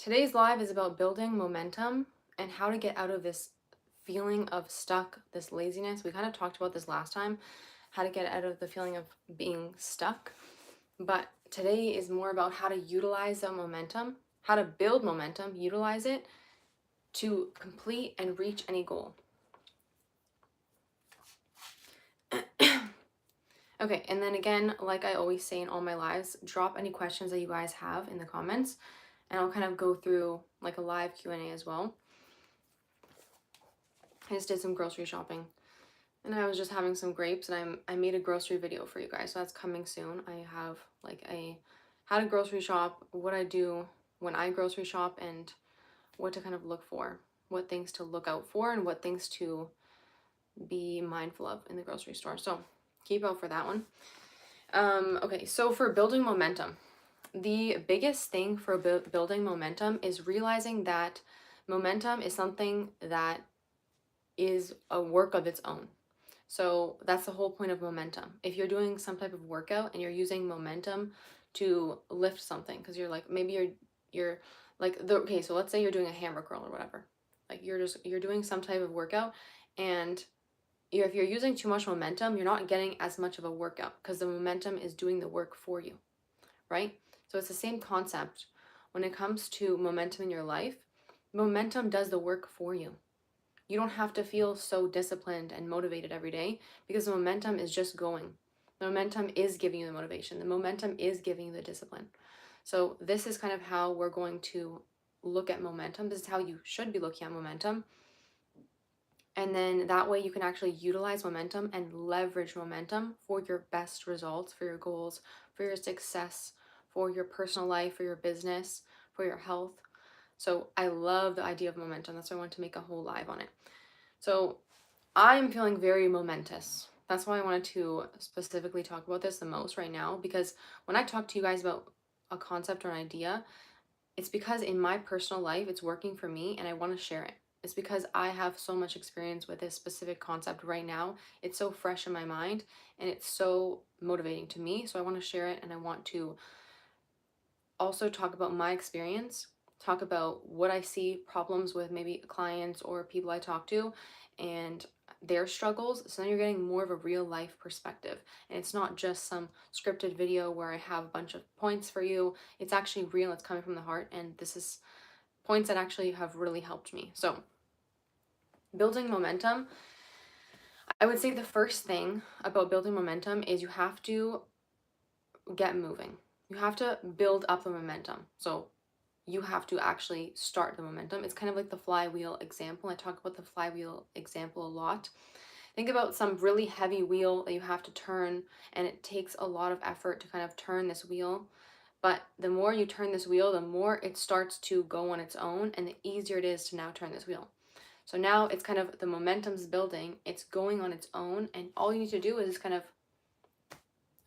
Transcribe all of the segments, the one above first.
Today's live is about building momentum and how to get out of this feeling of stuck, this laziness. We kind of talked about this last time, how to get out of the feeling of being stuck. But today is more about how to utilize that momentum, how to build momentum, utilize it to complete and reach any goal. Okay, and then again, like I always say in all my lives, drop any questions that you guys have in the comments, and I'll kind of go through like a live Q&A as well. I just did some grocery shopping, and I was just having some grapes, and I made a grocery video for you guys, so that's coming soon. I have like a how to grocery shop, what I do when I grocery shop, and what to kind of look for, what things to look out for, and what things to be mindful of in the grocery store. So keep out for that one. Okay, so for building momentum, the biggest thing for building momentum is realizing that momentum is something that is a work of its own. So that's the whole point of momentum. If you're doing some type of workout and you're using momentum to lift something, because you're like, maybe you're like okay, so let's say you're doing a hammer curl or whatever. Like you're doing some type of workout, and if you're using too much momentum, you're not getting as much of a workout because the momentum is doing the work for you, right? So it's the same concept when it comes to momentum in your life. Momentum does the work for you. You don't have to feel so disciplined and motivated every day because the momentum is just going. The momentum is giving you the motivation. The momentum is giving you the discipline. So this is kind of how we're going to look at momentum. This is how you should be looking at momentum. And then that way you can actually utilize momentum and leverage momentum for your best results, for your goals, for your success, for your personal life, for your business, for your health. So I love the idea of momentum. That's why I wanted to make a whole live on it. So I'm feeling very momentous. That's why I wanted to specifically talk about this the most right now, because when I talk to you guys about a concept or an idea, it's because in my personal life, it's working for me and I want to share it. It's because I have so much experience with this specific concept right now. It's so fresh in my mind and it's so motivating to me. So I want to share it, and I want to also talk about my experience, talk about what I see problems with maybe clients or people I talk to and their struggles. So then you're getting more of a real life perspective. And it's not just some scripted video where I have a bunch of points for you. It's actually real, it's coming from the heart. And this is points that actually have really helped me. So building momentum, I would say the first thing about building momentum is you have to get moving. You have to build up the momentum. So you have to actually start the momentum. It's kind of like the flywheel example. I talk about the flywheel example a lot. Think about some really heavy wheel that you have to turn, and it takes a lot of effort to kind of turn this wheel. But the more you turn this wheel, the more it starts to go on its own, and the easier it is to now turn this wheel. So now it's kind of the momentum's building, it's going on its own, and all you need to do is kind of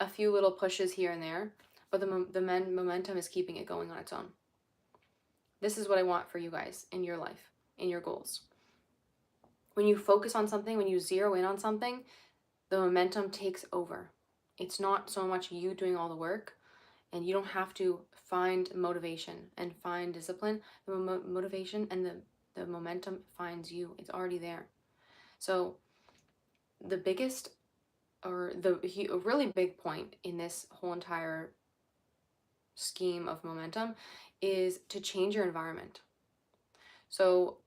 a few little pushes here and there, but the momentum is keeping it going on its own. This is what I want for you guys in your life, in your goals. When you focus on something, when you zero in on something, the momentum takes over. It's not so much you doing all the work, and you don't have to find motivation and find discipline. The motivation and the momentum finds you. It's already there. So the biggest, or a really big point in this whole entire scheme of momentum is to change your environment. So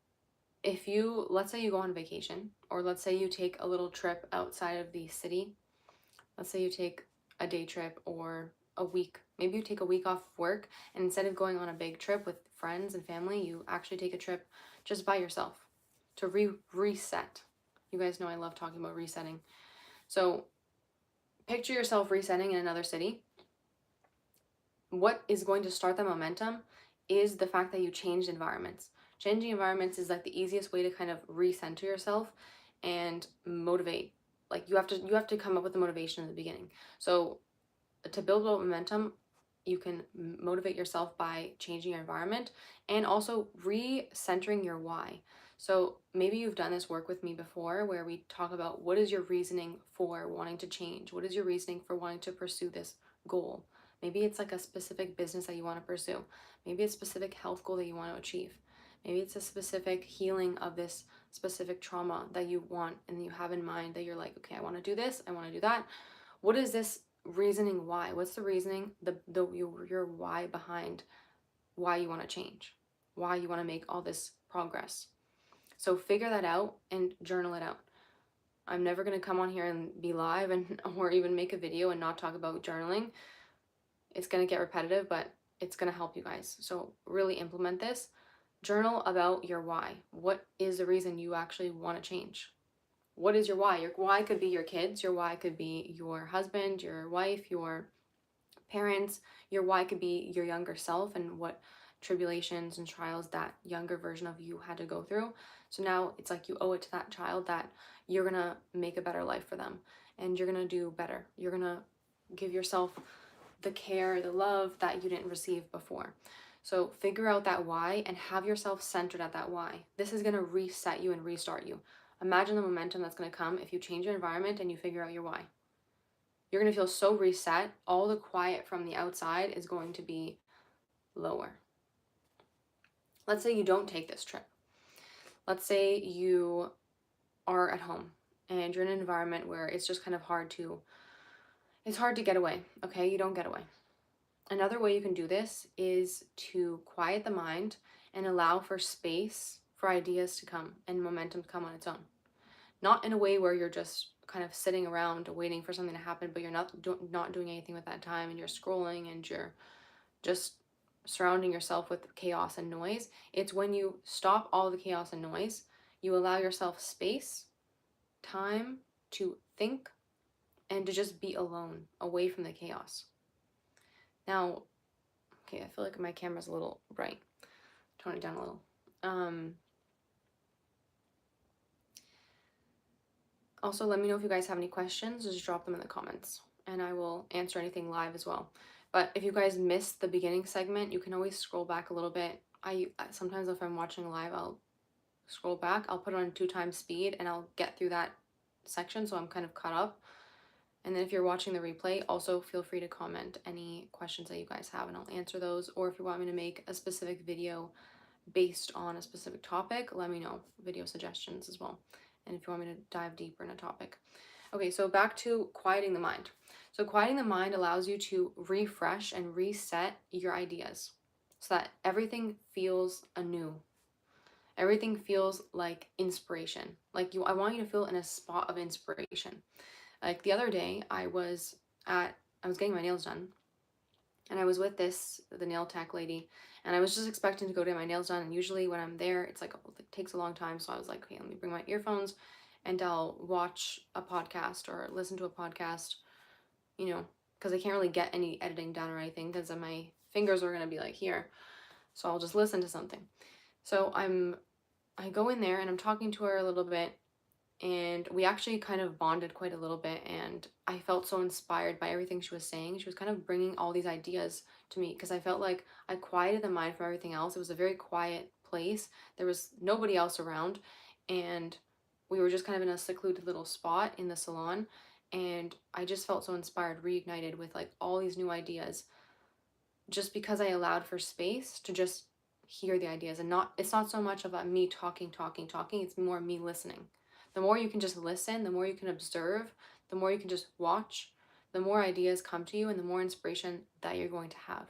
if you, let's say you go on vacation, or let's say you take a little trip outside of the city, let's say you take a day trip or a week, maybe you take a week off work, and instead of going on a big trip with friends and family, you actually take a trip just by yourself to reset. You guys know I love talking about resetting. So picture yourself resetting in another city. What is going to start the momentum is the fact that you changed environments. Changing environments is like the easiest way to kind of recenter yourself and motivate. Like you have to come up with the motivation in the beginning. So to build up momentum, you can motivate yourself by changing your environment and also recentering your why. So maybe you've done this work with me before where we talk about what is your reasoning for wanting to change? What is your reasoning for wanting to pursue this goal, Maybe it's like a specific business that you want to pursue. Maybe it's a specific health goal that you want to achieve. Maybe it's a specific healing of this specific trauma that you want and you have in mind, that you're like, okay, I want to do this, I want to do that. What is this reasoning why? What's the reasoning, your why behind why you want to change, why you want to make all this progress? So figure that out and journal it out. I'm never going to come on here and be live and or even make a video and not talk about journaling. It's going to get repetitive, but it's going to help you guys. So really implement this. Journal about your why. What is the reason you actually want to change? What is your why? Your why could be your kids. Your why could be your husband, your wife, your parents. Your why could be your younger self and what tribulations and trials that younger version of you had to go through. So now it's like you owe it to that child that you're going to make a better life for them and you're going to do better. You're going to give yourself the care, the love that you didn't receive before. So figure out that why and have yourself centered at that why. This is going to reset you and restart you. Imagine the momentum that's going to come if you change your environment and you figure out your why. You're going to feel so reset. All the quiet from the outside is going to be lower. Let's say you don't take this trip. Let's say you are at home and you're in an environment where it's just kind of hard to get away. Okay, you don't get away. Another way you can do this is to quiet the mind and allow for space for ideas to come and momentum to come on its own. Not in a way where you're just kind of sitting around waiting for something to happen, but you're not doing anything with that time and you're scrolling and you're just surrounding yourself with chaos and noise. It's when you stop all the chaos and noise, you allow yourself space, time to think, and to just be alone, away from the chaos. Now, okay, I feel like my camera's a little bright. Tone it down a little. Also, let me know if you guys have any questions. Just drop them in the comments, and I will answer anything live as well. But if you guys missed the beginning segment, you can always scroll back a little bit. Sometimes if I'm watching live, I'll scroll back. I'll put it on 2x speed, and I'll get through that section, so I'm kind of caught up. And then if you're watching the replay, also feel free to comment any questions that you guys have and I'll answer those. Or if you want me to make a specific video based on a specific topic, let me know. Video suggestions as well. And if you want me to dive deeper in a topic. Okay, so back to quieting the mind. So quieting the mind allows you to refresh and reset your ideas so that everything feels anew. Everything feels like inspiration. I want you to feel in a spot of inspiration. Like the other day, I was getting my nails done, and I was with the nail tech lady, and I was just expecting to go get my nails done. And usually when I'm there, it takes a long time. So I was like, okay, let me bring my earphones, and I'll watch a podcast or listen to a podcast, because I can't really get any editing done or anything because my fingers are gonna be like here. So I'll just listen to something. So I go in there and I'm talking to her a little bit. And we actually kind of bonded quite a little bit, and I felt so inspired by everything she was saying. She was kind of bringing all these ideas to me because I felt like I quieted the mind from everything else. It was a very quiet place. There was nobody else around, and we were just kind of in a secluded little spot in the salon, and I just felt so inspired, reignited with like all these new ideas just because I allowed for space to just hear the ideas. And it's not so much about me talking, it's more me listening. The more you can just listen, the more you can observe, the more you can just watch, the more ideas come to you and the more inspiration that you're going to have.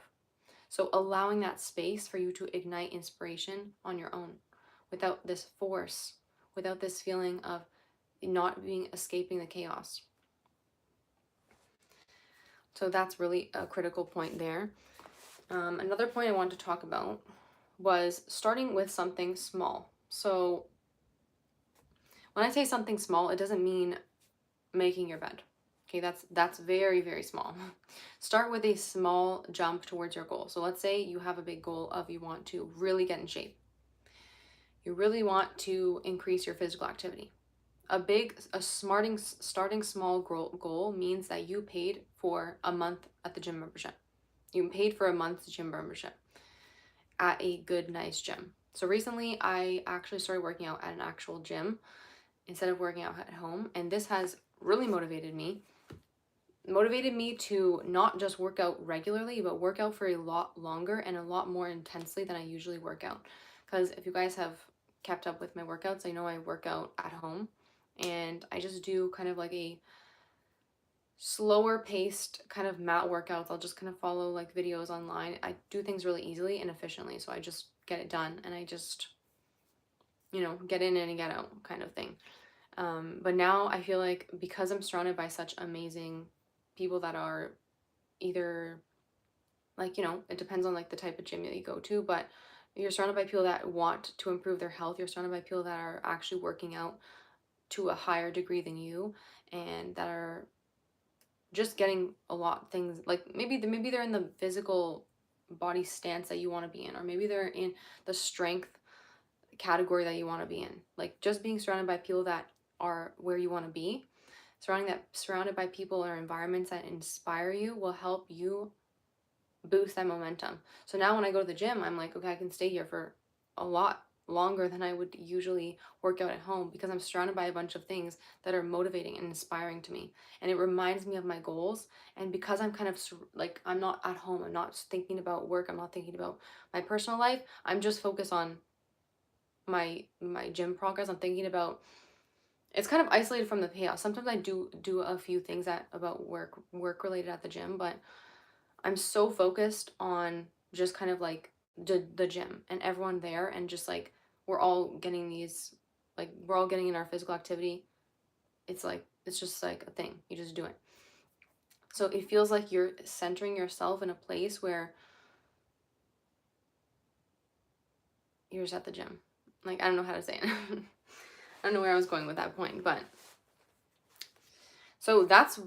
So allowing that space for you to ignite inspiration on your own without this force, without this feeling of escaping the chaos. So that's really a critical point there. Another point I wanted to talk about was starting with something small. So when I say something small, it doesn't mean making your bed. Okay, that's very, very small. Start with a small jump towards your goal. So let's say you have a big goal of you want to really get in shape. You really want to increase your physical activity. Starting small goal means that you paid for a month at the gym membership. You paid for a month's gym membership at a good, nice gym. So recently I actually started working out at an actual gym instead of working out at home. And this has really motivated me motivated me to not just work out regularly, but work out for a lot longer and a lot more intensely than I usually work out. Because if you guys have kept up with my workouts, I know I work out at home, and I just do kind of like a slower paced kind of mat workouts. I'll just kind of follow like videos online. I do things really easily and efficiently, so I just get it done, and I just, get in and get out kind of thing. But now I feel like because I'm surrounded by such amazing people that are either like, it depends on like the type of gym that you go to, but you're surrounded by people that want to improve their health. You're surrounded by people that are actually working out to a higher degree than you, and that are just getting a lot of things, like maybe they're in the physical body stance that you want to be in, or maybe they're in the strength category that you want to be in. Like, just being surrounded by people that are where you want to be, surrounded by people or environments that inspire you, will help you boost that momentum. So now when I go to the gym, I'm like, okay, I can stay here for a lot longer than I would usually work out at home, because I'm surrounded by a bunch of things that are motivating and inspiring to me. And it reminds me of my goals. And because I'm kind of like, I'm not at home, I'm not thinking about work, I'm not thinking about my personal life, I'm just focused on my gym progress. I'm thinking about, it's kind of isolated from the payoff. Sometimes I do a few things about work related at the gym, but I'm so focused on just kind of like the gym and everyone there, and just like we're all getting these, like we're all getting in our physical activity. It's like, it's just like a thing. You just do it. So it feels like you're centering yourself in a place where you're just at the gym. Like, I don't know how to say it. I don't know where I was going with that point, but so that's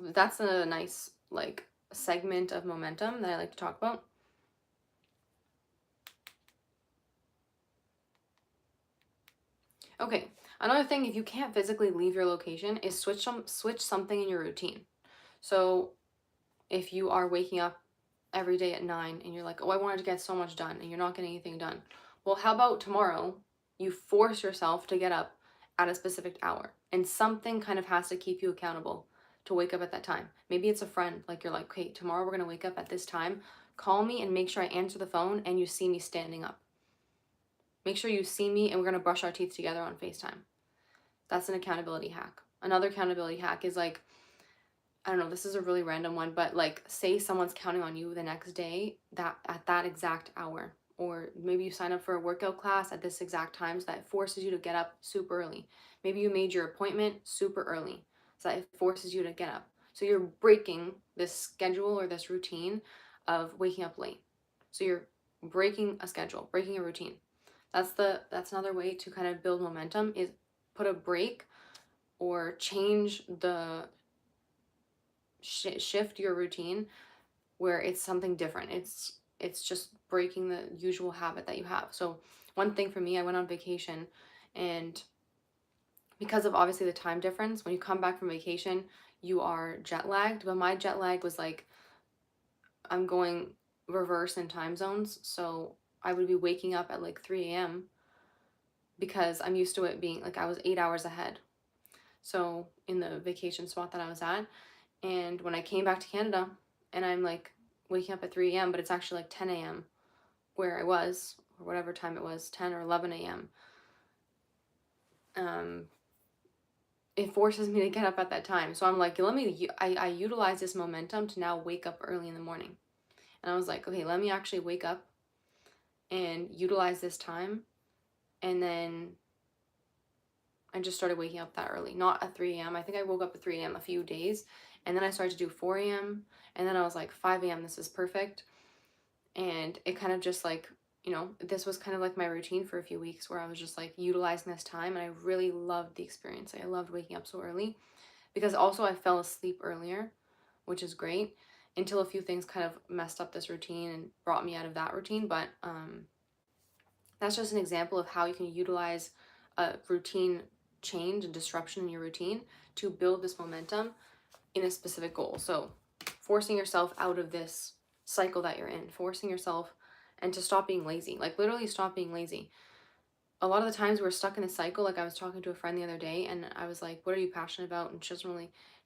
a nice like segment of momentum that I like to talk about. Okay, another thing, if you can't physically leave your location, is switch something in your routine. So if you are waking up every day at 9 and you're like, oh, I wanted to get so much done, and you're not getting anything done. Well, how about tomorrow you force yourself to get up at a specific hour, and something kind of has to keep you accountable to wake up at that time. Maybe it's a friend, like you're like, okay, tomorrow we're going to wake up at this time. Call me and make sure I answer the phone and you see me standing up. Make sure you see me and we're going to brush our teeth together on FaceTime. That's an accountability hack. Another accountability hack is like, I don't know, this is a really random one, but like, say someone's counting on you the next day, that at that exact hour, or maybe you sign up for a workout class at this exact time, so that it forces you to get up super early. Maybe you made your appointment super early, so that it forces you to get up. So you're breaking this schedule or this routine of waking up late. So you're breaking a schedule, breaking a routine. That's another way to kind of build momentum, is put a break or change the shift your routine where it's something different. It's just breaking the usual habit that you have. So one thing for me, I went on vacation, and because of obviously the time difference, when you come back from vacation, you are jet lagged. But my jet lag was like, I'm going reverse in time zones. So I would be waking up at like 3 a.m. because I'm used to it being like, I was 8 hours ahead. So in the vacation spot that I was at, and when I came back to Canada, and I'm like waking up at 3 a.m., but it's actually like 10 a.m. where I was, or whatever time it was, 10 or 11 a.m. It forces me to get up at that time. So I'm like, I utilize this momentum to now wake up early in the morning. And I was like, okay, let me actually wake up and utilize this time. And then I just started waking up that early, not at 3 a.m. I think I woke up at 3 a.m. a few days. And then I started to do 4 a.m. And then I was like, 5 a.m., this is perfect. And it kind of just like, this was kind of like my routine for a few weeks, where I was just like utilizing this time. And I really loved the experience. I loved waking up so early, because also I fell asleep earlier, which is great, until a few things kind of messed up this routine and brought me out of that routine. But that's just an example of how you can utilize a routine change and disruption in your routine to build this momentum in a specific goal. So forcing yourself out of this cycle that you're in, forcing yourself, and to stop being lazy, like literally stop being lazy. a lot of the times we're stuck in a cycle. Like I was talking to a friend the other day and I was like, what are you passionate about? And she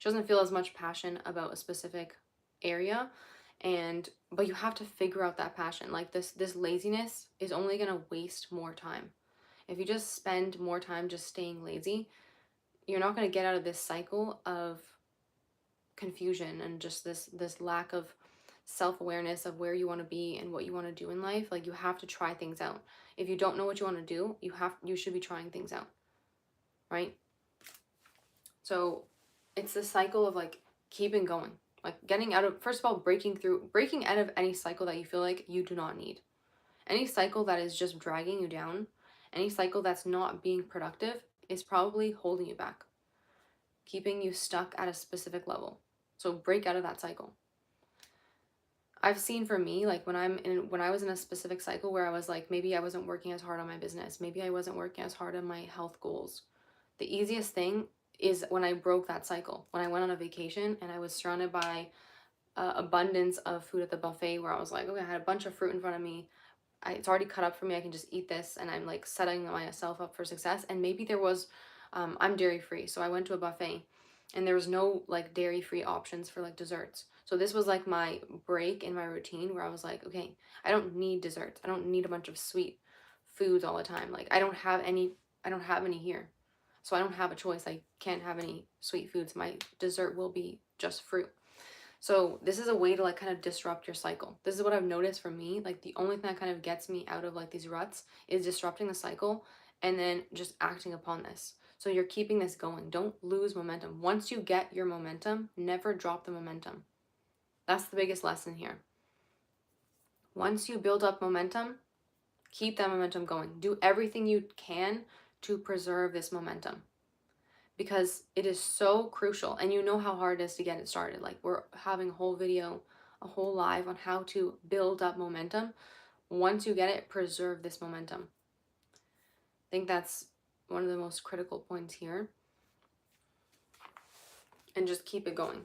doesn't feel as much passion about a specific area. And, but you have to figure out that passion. Like this laziness is only going to waste more time. If you just spend more time just staying lazy, you're not going to get out of this cycle of confusion and just this lack of self-awareness of where you want to be and what you want to do in life. Like you have to try things out. If you don't know what you want to do, you should be trying things out, right? So it's the cycle of like keeping going, like getting out of, first of all, breaking out of any cycle that you feel like you do not need. Any cycle that is just dragging you down, any cycle that's not being productive is probably holding you back, keeping you stuck at a specific level. So break out of that cycle. I've seen for me, like when I was in a specific cycle where I was like, maybe I wasn't working as hard on my business, maybe I wasn't working as hard on my health goals. The easiest thing is when I broke that cycle, when I went on a vacation and I was surrounded by abundance of food at the buffet, where I was like, okay, I had a bunch of fruit in front of me. It's already cut up for me. I can just eat this, and I'm like setting myself up for success. And maybe there was, I'm dairy free, so I went to a buffet, and there was no like dairy free options for like desserts. So this was like my break in my routine where I was like, okay, I don't need desserts. I don't need a bunch of sweet foods all the time. Like I don't have any. I don't have any here, so I don't have a choice. I can't have any sweet foods. My dessert will be just fruit. So this is a way to like kind of disrupt your cycle. This is what I've noticed for me. Like the only thing that kind of gets me out of like these ruts is disrupting the cycle and then just acting upon this. So you're keeping this going. Don't lose momentum. Once you get your momentum, never drop the momentum. That's the biggest lesson here. Once you build up momentum, keep that momentum going. Do everything you can to preserve this momentum, because it is so crucial, and you know how hard it is to get it started. Like we're having a whole video, a whole live on how to build up momentum. Once you get it, preserve this momentum. I think that's one of the most critical points here, and just keep it going.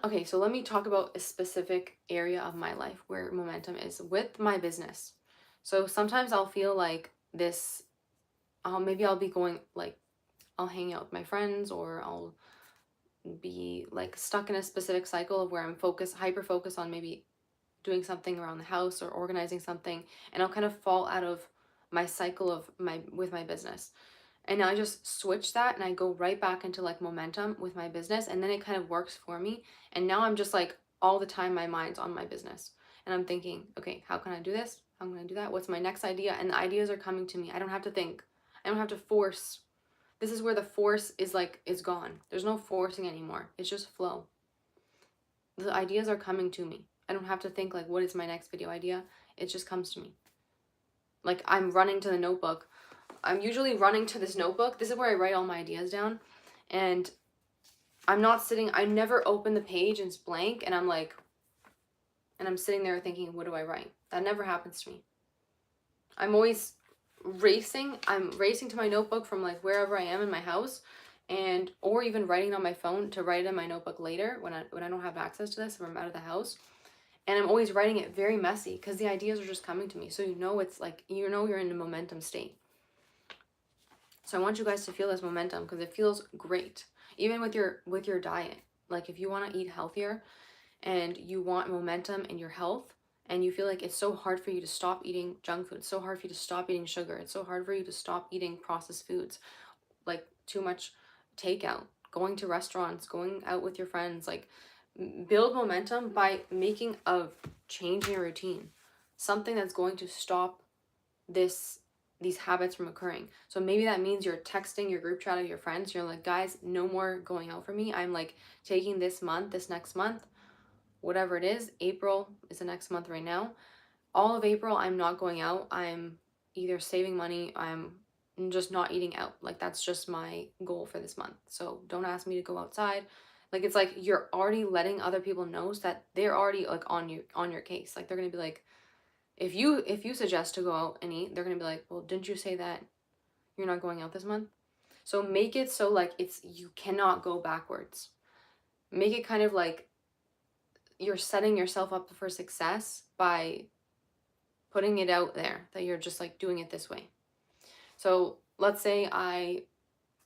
Okay, so let me talk about a specific area of my life where momentum is with my business. So sometimes I'll feel like this, maybe I'll be going like, I'll hang out with my friends, or I'll be like stuck in a specific cycle of where I'm hyper focused on maybe doing something around the house or organizing something, and I'll kind of fall out of my cycle of my business. And I just switch that and I go right back into like momentum with my business, and then it kind of works for me. And now I'm just like all the time my mind's on my business. And I'm thinking, okay, how can I do this? How can I do that? What's my next idea? And the ideas are coming to me. I don't have to think. I don't have to force. This is where the force is gone. There's no forcing anymore. It's just flow. The ideas are coming to me. I don't have to think like, what is my next video idea? It just comes to me. Like I'm running to the notebook. I'm usually running to this notebook. This is where I write all my ideas down. And I never open the page and it's blank and I'm sitting there thinking, what do I write? That never happens to me. I'm always racing. I'm racing to my notebook from like wherever I am in my house, or even writing on my phone to write in my notebook later when I don't have access to this, if I'm out of the house. And I'm always writing it very messy because the ideas are just coming to me. So it's like, you're in a momentum state. So I want you guys to feel this momentum because it feels great. Even with your diet. Like if you want to eat healthier and you want momentum in your health, and you feel like it's so hard for you to stop eating junk food, it's so hard for you to stop eating sugar, it's so hard for you to stop eating processed foods, like too much takeout, going to restaurants, going out with your friends, like build momentum by making a change in your routine, something that's going to stop these habits from occurring. So maybe that means you're texting your group chat of your friends, you're like, guys, no more going out for me. I'm like taking this next month, whatever it is. April is the next month right now. All of April, I'm not going out. I'm either saving money, I'm just not eating out. Like that's just my goal for this month. So don't ask me to go outside. Like it's like you're already letting other people know so that they're already like on your case. Like they're gonna be like, if you suggest to go out and eat, they're gonna be like, well, didn't you say that you're not going out this month? So make it so like you cannot go backwards. Make it kind of like you're setting yourself up for success by putting it out there that you're just like doing it this way. So let's say I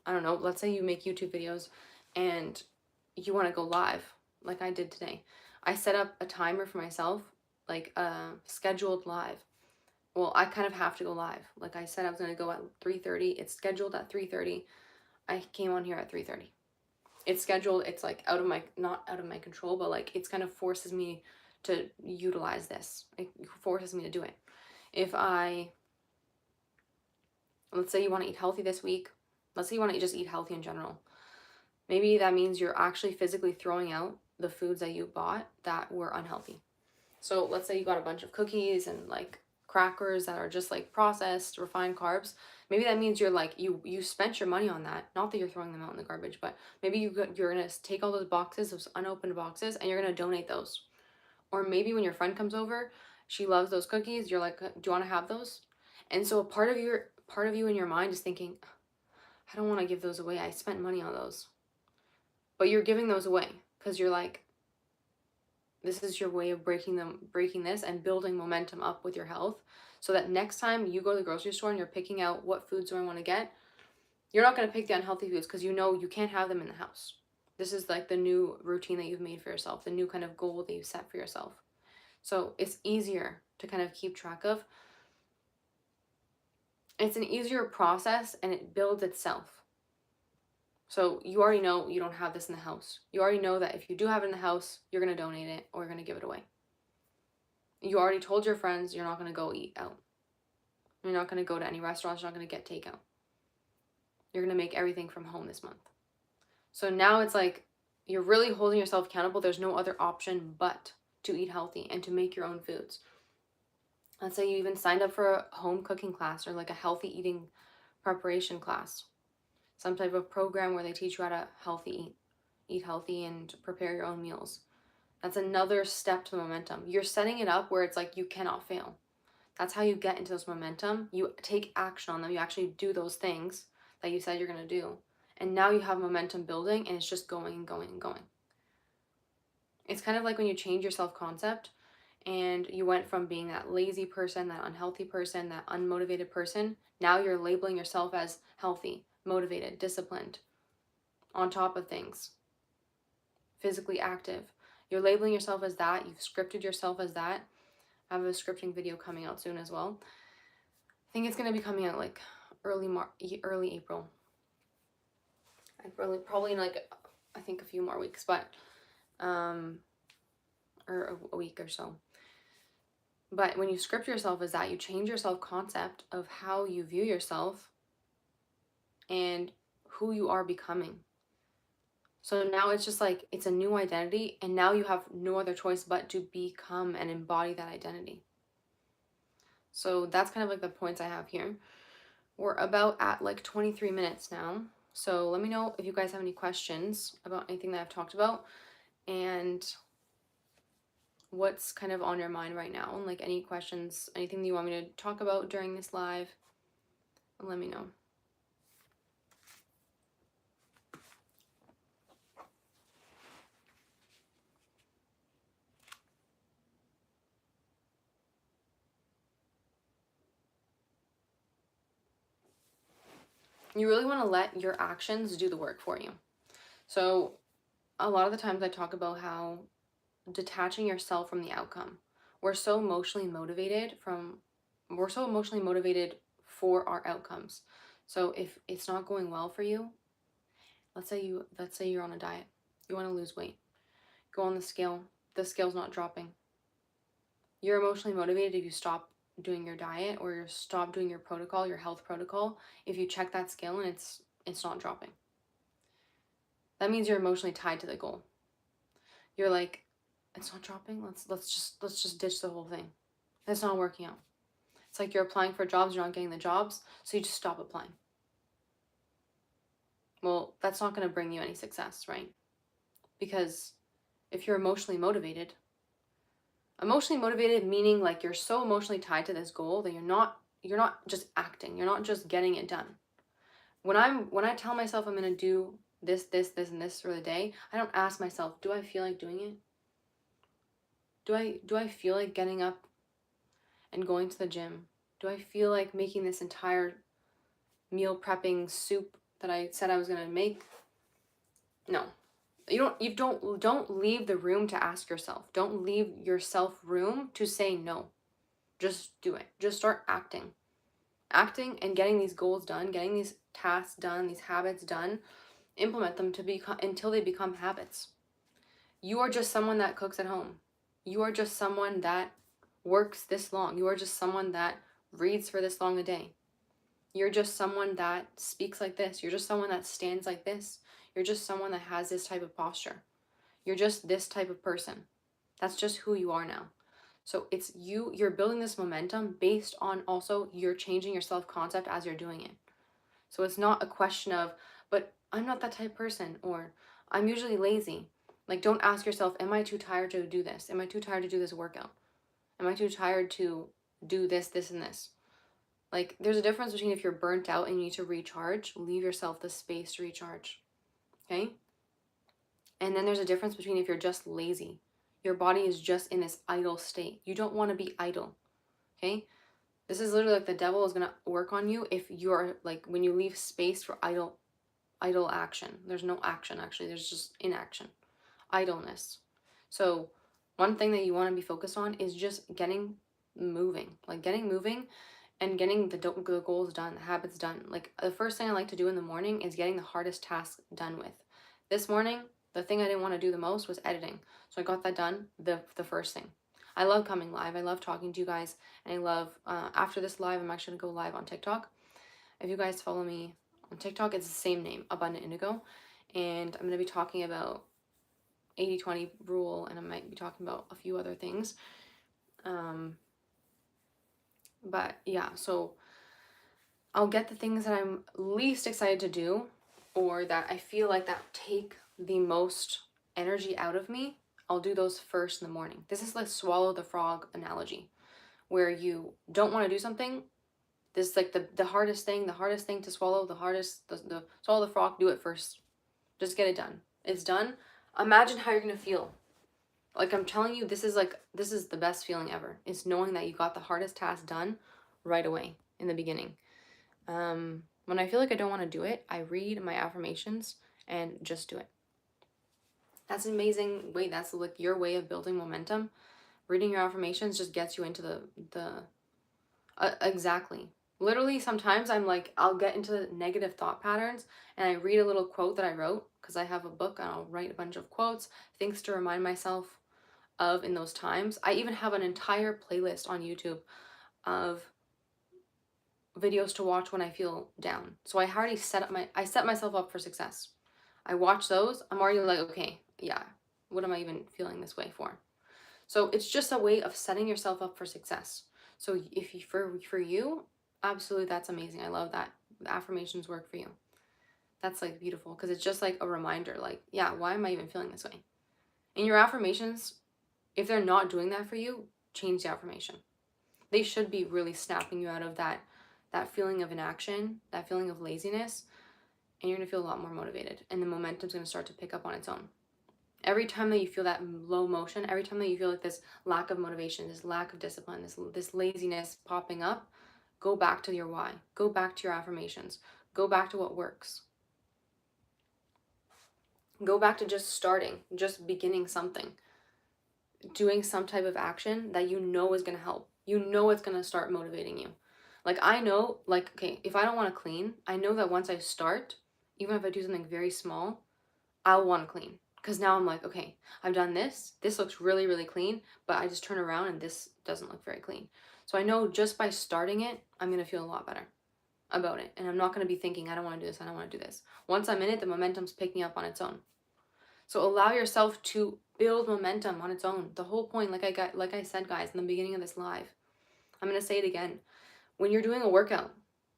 don't know, let's say you make YouTube videos and you want to go live like I did today. I set up a timer for myself, like a scheduled live. Well, I kind of have to go live. Like I said I was going to go at 3:30. It's scheduled at 3:30. I came on here at 3:30. It's scheduled. It's like out of my, not out of my control, but like it's kind of forces me to utilize this. It forces me to do it. If I, let's say you want to eat healthy this week. Let's say you want to just eat healthy in general. Maybe that means you're actually physically throwing out the foods that you bought that were unhealthy. So let's say you got a bunch of cookies and like crackers that are just like processed, refined carbs. Maybe that means you're like, you spent your money on that. Not that you're throwing them out in the garbage, but maybe you're gonna take all those boxes, those unopened boxes, and you're gonna donate those. Or maybe when your friend comes over, she loves those cookies. You're like, do you want to have those? And so a part of you in your mind is thinking, I don't want to give those away. I spent money on those. But you're giving those away because you're like, this is your way of breaking this and building momentum up with your health, so that next time you go to the grocery store and you're picking out what foods do I want to get, you're not going to pick the unhealthy foods because you know you can't have them in the house. This is like the new routine that you've made for yourself, the new kind of goal that you set for yourself. So it's easier to kind of keep track of. It's an easier process and it builds itself. So you already know you don't have this in the house. You already know that if you do have it in the house, you're going to donate it or you're going to give it away. You already told your friends you're not going to go eat out. You're not going to go to any restaurants. You're not going to get takeout. You're going to make everything from home this month. So now it's like you're really holding yourself accountable. There's no other option but to eat healthy and to make your own foods. Let's say you even signed up for a home cooking class or like a healthy eating preparation class. Some type of program where they teach you how to eat healthy and prepare your own meals. That's another step to momentum. You're setting it up where it's like you cannot fail. That's how you get into those momentum. You take action on them. You actually do those things that you said you're going to do. And now you have momentum building and it's just going and going and going. It's kind of like when you change your self-concept and you went from being that lazy person, that unhealthy person, that unmotivated person. Now you're labeling yourself as healthy, motivated, disciplined, on top of things, physically active. You're labeling yourself as that. You've scripted yourself as that. I have a scripting video coming out soon as well. I think it's going to be coming out like early April. Probably in like, I think a few more weeks, but or a week or so. But when you script yourself as that, you change your self-concept of how you view yourself and who you are becoming. So now it's just like, it's a new identity, and now you have no other choice but to become and embody that identity. So that's kind of like the points I have here. We're about at like 23 minutes now. So let me know if you guys have any questions about anything that I've talked about and what's kind of on your mind right now. And like any questions, anything that you want me to talk about during this live, let me know. You really want to let your actions do the work for you. So a lot of the times I talk about how detaching yourself from the outcome. We're so emotionally motivated for our outcomes. So if it's not going well for you, let's say you're on a diet. You want to lose weight. Go on the scale. The scale's not dropping. You're emotionally motivated if you stop doing your diet or you stop doing your protocol, your health protocol. If you check that scale and it's not dropping, that means you're emotionally tied to the goal. You're like, it's not dropping. Let's just ditch the whole thing. It's not working out. It's like you're applying for jobs, you're not getting the jobs, so you just stop applying. Well, that's not going to bring you any success, right? Because if you're emotionally motivated meaning like you're so emotionally tied to this goal that you're not just acting, you're not just getting it done. When I tell myself I'm going to do this, and this for the day, I don't ask myself, do I feel like doing it? Do I feel like getting up and going to the gym? Do I feel like making this entire meal prepping soup that I said I was gonna make. No. You don't leave the room to ask yourself. Don't leave yourself room to say no. Just do it. Just start acting. Acting and getting these goals done, getting these tasks done, these habits done. Implement them to become until they become habits. You are just someone that cooks at home. You are just someone that works this long. You are just someone that reads for this long a day. You're just someone that speaks like this. You're just someone that stands like this. You're just someone that has this type of posture. You're just this type of person. That's just who you are now. So it's you're building this momentum based on also you're changing your self-concept as you're doing it. So it's not a question of, but I'm not that type of person, or I'm usually lazy. Like, don't ask yourself, am I too tired to do this? Am I too tired to do this workout? Am I too tired to do this, this, and this? Like, there's a difference between if you're burnt out and you need to recharge, leave yourself the space to recharge. Okay? And then there's a difference between if you're just lazy. Your body is just in this idle state. You don't want to be idle. Okay? This is literally like the devil is going to work on you if you're like, when you leave space for idle action. There's no action, actually. There's just inaction. Idleness. So one thing that you want to be focused on is just getting moving. Like, getting moving and getting the goals done, the habits done. Like, the first thing I like to do in the morning is getting the hardest task done with. This morning, the thing I didn't want to do the most was editing. So I got that done the first thing. I love coming live. I love talking to you guys. And I love, after this live, I'm actually going to go live on TikTok. If you guys follow me on TikTok, it's the same name, Abundant Indigo. And I'm going to be talking about 80-20 rule, and I might be talking about a few other things. But yeah, so I'll get the things that I'm least excited to do, or that I feel like that take the most energy out of me. I'll do those first in the morning. This is like swallow the frog analogy, where you don't want to do something. This is like the hardest thing to swallow, the swallow the frog, do it first. Just get it done. It's done. Imagine how you're going to feel. Like, I'm telling you, this is the best feeling ever. It's knowing that you got the hardest task done right away in the beginning. When I feel like I don't want to do it, I read my affirmations and just do it. That's an amazing way. That's like your way of building momentum. Reading your affirmations just gets you into exactly. Literally, sometimes I'm like, I'll get into negative thought patterns and I read a little quote that I wrote, because I have a book and I'll write a bunch of quotes, things to remind myself of in those times. I even have an entire playlist on YouTube of videos to watch when I feel down. So I already set myself up for success. I watch those, I'm already like, okay, yeah, what am I even feeling this way for? So it's just a way of setting yourself up for success. So if you, for you, absolutely, that's amazing. I love that the affirmations work for you. That's like beautiful, because it's just like a reminder, like, yeah, why am I even feeling this way? And your affirmations, if they're not doing that for you, change the affirmation. They should be really snapping you out of that feeling of inaction, that feeling of laziness, and you're going to feel a lot more motivated, and the momentum's going to start to pick up on its own. Every time that you feel that low motion, every time that you feel like this lack of motivation, this lack of discipline, this laziness popping up, go back to your why. Go back to your affirmations. Go back to what works. Go back to just starting, just beginning something. Doing some type of action that you know is going to help. You know it's going to start motivating you. Like, I know, like, okay, if I don't want to clean, I know that once I start, even if I do something very small, I'll want to clean. Because now I'm like, okay, I've done this. This looks really, really clean, but I just turn around and this doesn't look very clean. So I know just by starting it, I'm going to feel a lot better about it. And I'm not going to be thinking, I don't want to do this, I don't want to do this. Once I'm in it, the momentum's picking up on its own. So allow yourself to build momentum on its own. The whole point, like I said, guys, in the beginning of this live, I'm going to say it again. When you're doing a workout,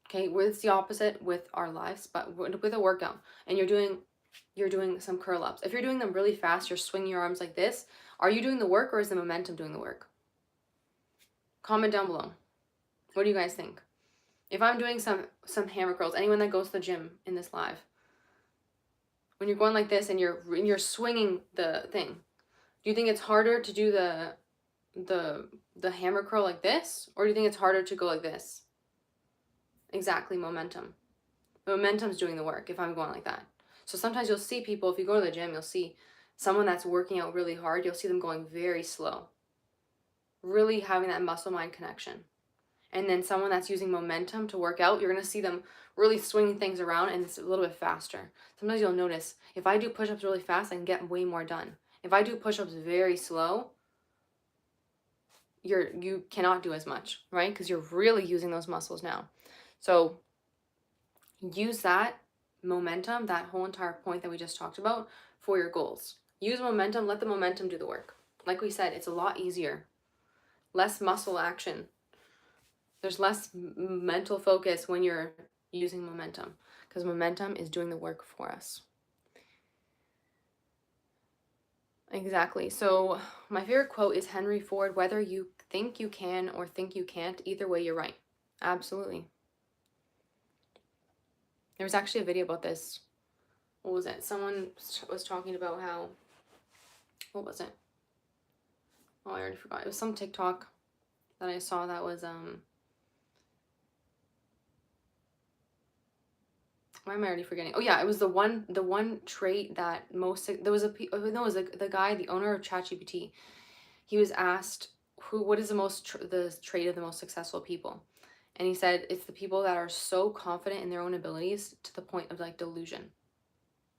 okay, it's the opposite with our lives, but with a workout, and you're doing some curl ups. If you're doing them really fast, you're swinging your arms like this. Are you doing the work, or is the momentum doing the work? Comment down below. What do you guys think? If I'm doing some hammer curls, anyone that goes to the gym in this live, when you're going like this and you're swinging the thing, do you think it's harder to do the hammer curl like this, or do you think it's harder to go like this? Exactly, momentum. Momentum's doing the work if I'm going like that. So sometimes you'll see people, if you go to the gym, you'll see someone that's working out really hard, you'll see them going very slow, really having that muscle mind connection. And then someone that's using momentum to work out, you're going to see them really swinging things around and it's a little bit faster. Sometimes you'll notice if I do push-ups really fast, I can get way more done. If I do push-ups very slow, you cannot do as much, right? Because you're really using those muscles now. So use that momentum, that whole entire point that we just talked about, for your goals. Use momentum, let the momentum do the work. Like we said, it's a lot easier. Less muscle action. There's less mental focus when you're using momentum, because momentum is doing the work for us. Exactly. So my favorite quote is Henry Ford, whether you think you can or think you can't, either way you're right. Absolutely. There was actually a video about this. What was it? Someone was talking about how, what was it? Oh, I already forgot. It was some TikTok that I saw that was why am I already forgetting? Oh yeah, it was the one trait that most, there was a no, it was the guy, the owner of ChatGPT. He was asked what is the trait of the most successful people, and he said it's the people that are so confident in their own abilities to the point of like delusion.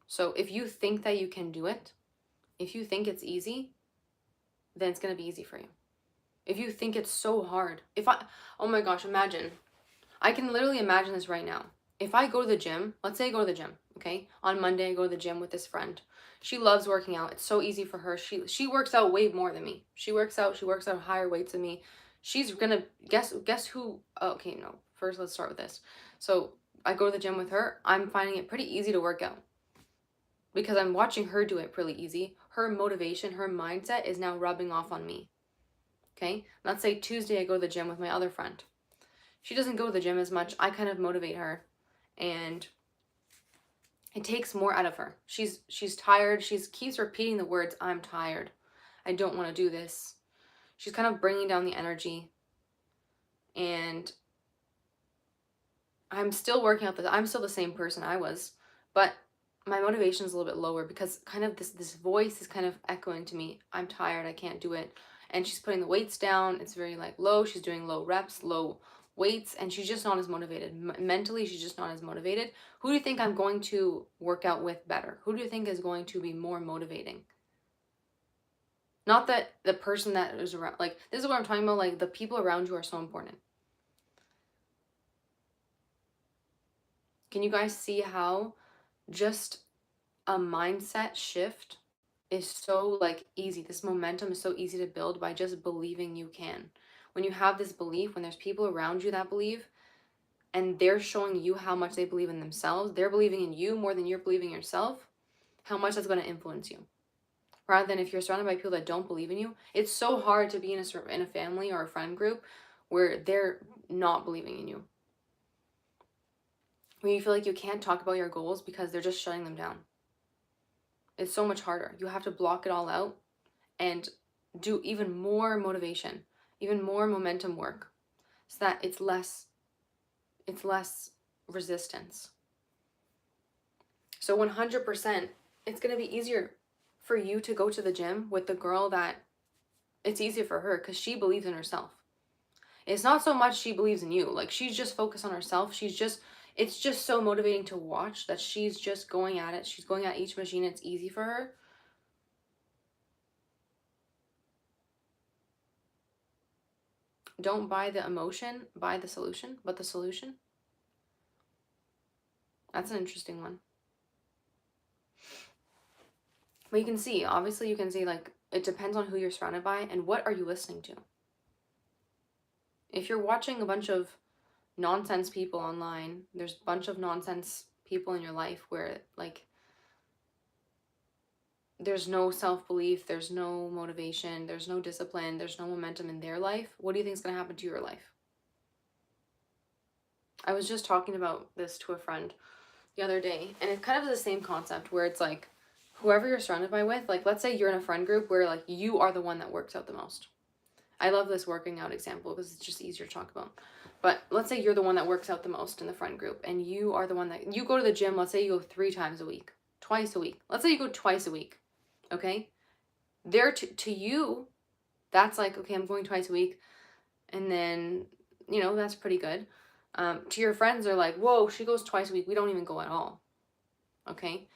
So if you think that you can do it, if you think it's easy, then it's gonna be easy for you. If you think it's so hard, oh my gosh, imagine, I can literally imagine this right now. If I go to the gym, let's say I go to the gym, okay? On Monday, I go to the gym with this friend. She loves working out. It's so easy for her. She works out way more than me. She works out higher weights than me. She's gonna, guess who, oh, okay, no. First, let's start with this. So I go to the gym with her. I'm finding it pretty easy to work out because I'm watching her do it pretty easy. Her motivation, her mindset is now rubbing off on me. Okay? Let's say Tuesday I go to the gym with my other friend. She doesn't go to the gym as much. I kind of motivate her, and it takes more out of her. She's tired. She keeps repeating the words, I'm tired. I don't want to do this. She's kind of bringing down the energy, and I'm still working out I'm still the same person I was, but my motivation is a little bit lower because kind of this voice is kind of echoing to me, I'm tired, I can't do it. And she's putting the weights down. It's very like low. She's doing low reps, low weights, and she's just not as motivated. Mentally, she's just not as motivated. Who do you think I'm going to work out with better? Who do you think is going to be more motivating? Not that the person that is around, like, this is what I'm talking about, like, the people around you are so important. Can you guys see how just a mindset shift is so like easy? This momentum is so easy to build by just believing you can. When you have this belief, when there's people around you that believe, and they're showing you how much they believe in themselves, they're believing in you more than you're believing in yourself, how much that's going to influence you. Rather than if you're surrounded by people that don't believe in you, it's so hard to be in a family or a friend group where they're not believing in you. When you feel like you can't talk about your goals because they're just shutting them down. It's so much harder. You have to block it all out and do even more motivation, even more momentum work, so that it's less resistance. So 100%, it's going to be easier for you to go to the gym with the girl that it's easier for her because she believes in herself. It's not so much she believes in you. Like, she's just focused on herself. It's just so motivating to watch that she's just going at it. She's going at each machine. It's easy for her. Don't buy the emotion, buy the solution. But the solution? That's an interesting one. But you can see, obviously you can see, like, it depends on who you're surrounded by and what are you listening to. If you're watching a bunch of nonsense people online, there's a bunch of nonsense people in your life where, like, there's no self-belief, there's no motivation, there's no discipline, there's no momentum in their life, what do you think is going to happen to your life? I was just talking about this to a friend the other day, and it kind of is the same concept where it's like, whoever you're surrounded by with, like, let's say you're in a friend group where, like, you are the one that works out the most. I love this working out example because it's just easier to talk about. But let's say you're the one that works out the most in the friend group, and you are the one that, you go to the gym, let's say you go 3 times a week, twice a week. Let's say you go twice a week, okay? There to you, that's like, okay, I'm going twice a week, and then, you know, that's pretty good. To your friends, they're like, whoa, she goes twice a week. We don't even go at all, okay?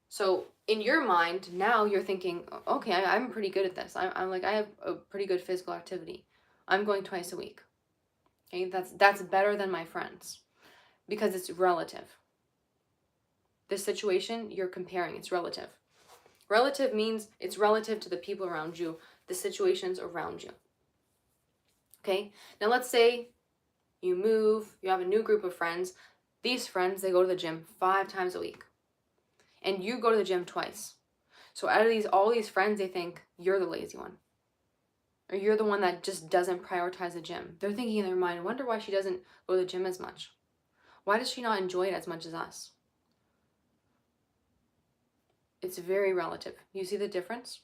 So in your mind, now you're thinking, okay, I'm pretty good at this. I'm like, I have a pretty good physical activity. I'm going twice a week. Okay, that's better than my friends because it's relative. This situation you're comparing, it's relative. Relative means it's relative to the people around you, the situations around you. Okay, now let's say you move, you have a new group of friends. These friends, they go to the gym 5 times a week, and you go to the gym twice. So out of all these friends, they think you're the lazy one, or you're the one that just doesn't prioritize the gym. They're thinking in their mind, I wonder why she doesn't go to the gym as much. Why does she not enjoy it as much as us? It's very relative. You see the difference?